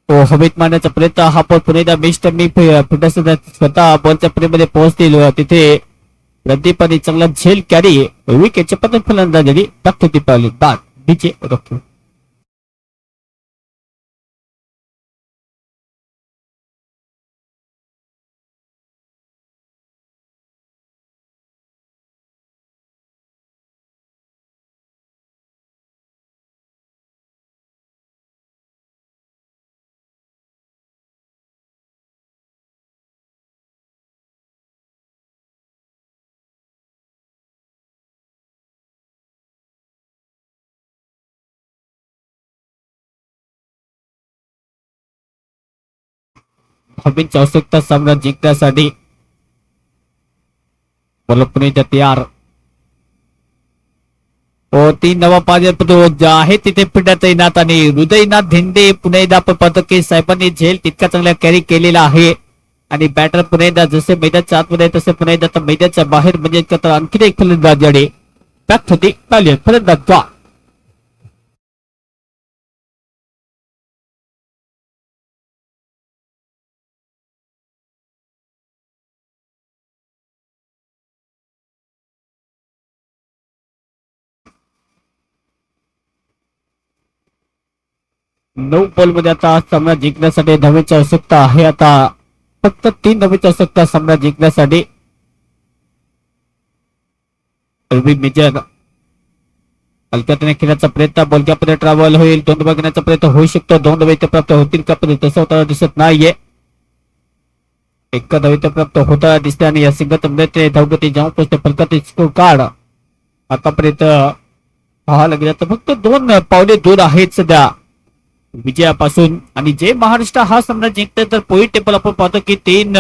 [SPEAKER 1] तो हवेत मारण्याचा प्रयत्न. हा बॉल पुणेदा मिस्टर मी फिल्डर सुद्धा स्वतः बॉलच्या प्रेमध्ये पोहोचतील. तिथे प्रदीपाने चांगला झेल कॅरी विकेटच्या पतन फलंदाजी टाकतो ती पावली बाद. DJ Rocky. धावांची आवश्यकता सामना जिंकण्यासाठी. बोला पुणेच्या तयार. तीन नवा पाजपतो आहे तिथे पिंडा तैनात आणि हृदयनाथ धेंडे पुन्हा एकदा आपण पाहतो की साहेबांनी झेल तितका चांगला कॅरी केलेला आहे आणि बॅटर पुन्हा एकदा जसे मैदानाच्या आतमध्ये तसे पुन्हा एकदा आता मैदानाच्या बाहेर म्हणजे आणखी एक फलंदाज जडे बॅक होते फलंदाज द्वा. नऊ बॉल मध्ये आता सामना जिंकण्यासाठी धावेची आवश्यकता आहे. आता फक्त 3 धावेची आवश्यकता सामना जिंकण्यासाठी. मेजर हलक्याने खेळण्याचा प्रयत्न बोलक्यामध्ये ट्रॅव्हल होईल. 2 धावा घेण्याचा प्रयत्न होऊ शकतो. 2 धावे प्राप्त होतील का पण तसं होताना दिसत नाहीये. 1 धावे प्राप्त होताना दिसते आणि या सिंगल धावगती जाऊन पोचते फलकातील स्कोर कार्ड आतापर्यंत पाहायला गेलं तर फक्त 2 पावले दूर आहेत सध्या विजयापासून. आणि जे महाराष्ट्र हा सामना जिंकते तर पॉईंट टेबल आपण पाहतो की 3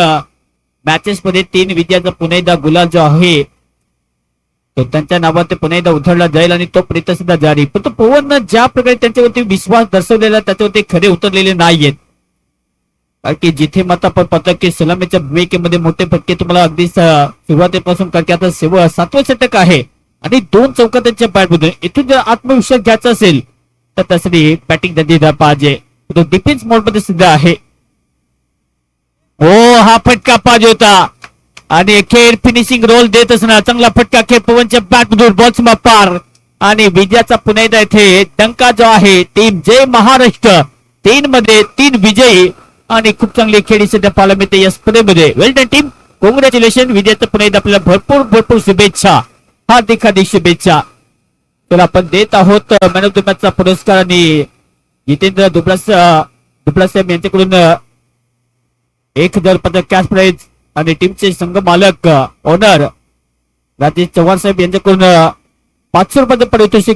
[SPEAKER 1] मॅचेस मध्ये 3 विजयाचा पुन्हा एकदा गुलाल जो आहे तो त्यांच्या नावात पुन्हा एकदा उधळला जाईल आणि तो प्रयत्न सुद्धा जारी. पण पवन ज्या प्रकारे त्यांच्यावरती विश्वास दर्शवलेला त्याच्यावरती खरे उतरलेले नाहीयेत. कारण की जिथे मात्र आपण पाहतो की सलामीच्या भूमिकेमध्ये मोठे फटके तुम्हाला अगदी सुरुवातीपासून कारण की आता 7वं षटक आहे आणि 2 चौका त्यांच्या बॅटमधून इथून जर आत्मविश्वास घ्यायचा असेल तर त्यासाठी बॅटिंग दिला पाहिजे. तो डिफेन्स मोड मध्ये सुद्धा आहे. हो हा फटका पाहिजे होता आणि अखेर फिनिशिंग रोल देत असणार चांगला फटका खेळ पवनच्या बॅटमधून बॉल्स पार आणि विजयाचा पुन्हा एकदा इथे डंका जो आहे टीम जय महाराष्ट्र 3 मध्ये 3 विजयी आणि खूप चांगली खेळी सध्या पाहायला मिळते या स्पर्धेमध्ये. वेल डन टीम, कॉंग्रॅच्युलेशन. विजयाचा पुन्हा एकदा आपल्याला भरपूर शुभेच्छा, हार्दिक शुभेच्छा. तर आपण देत आहोत मॅन ऑफ द मॅचचा पुरस्कार आणि जितेंद्र दुबळा साहेब यांच्याकडून 1000 कॅश प्राइज आणि टीमचे संघ मालक ओनर राजेश चव्हाण साहेब यांच्याकडून 500 रुपयाचं पारितोषिक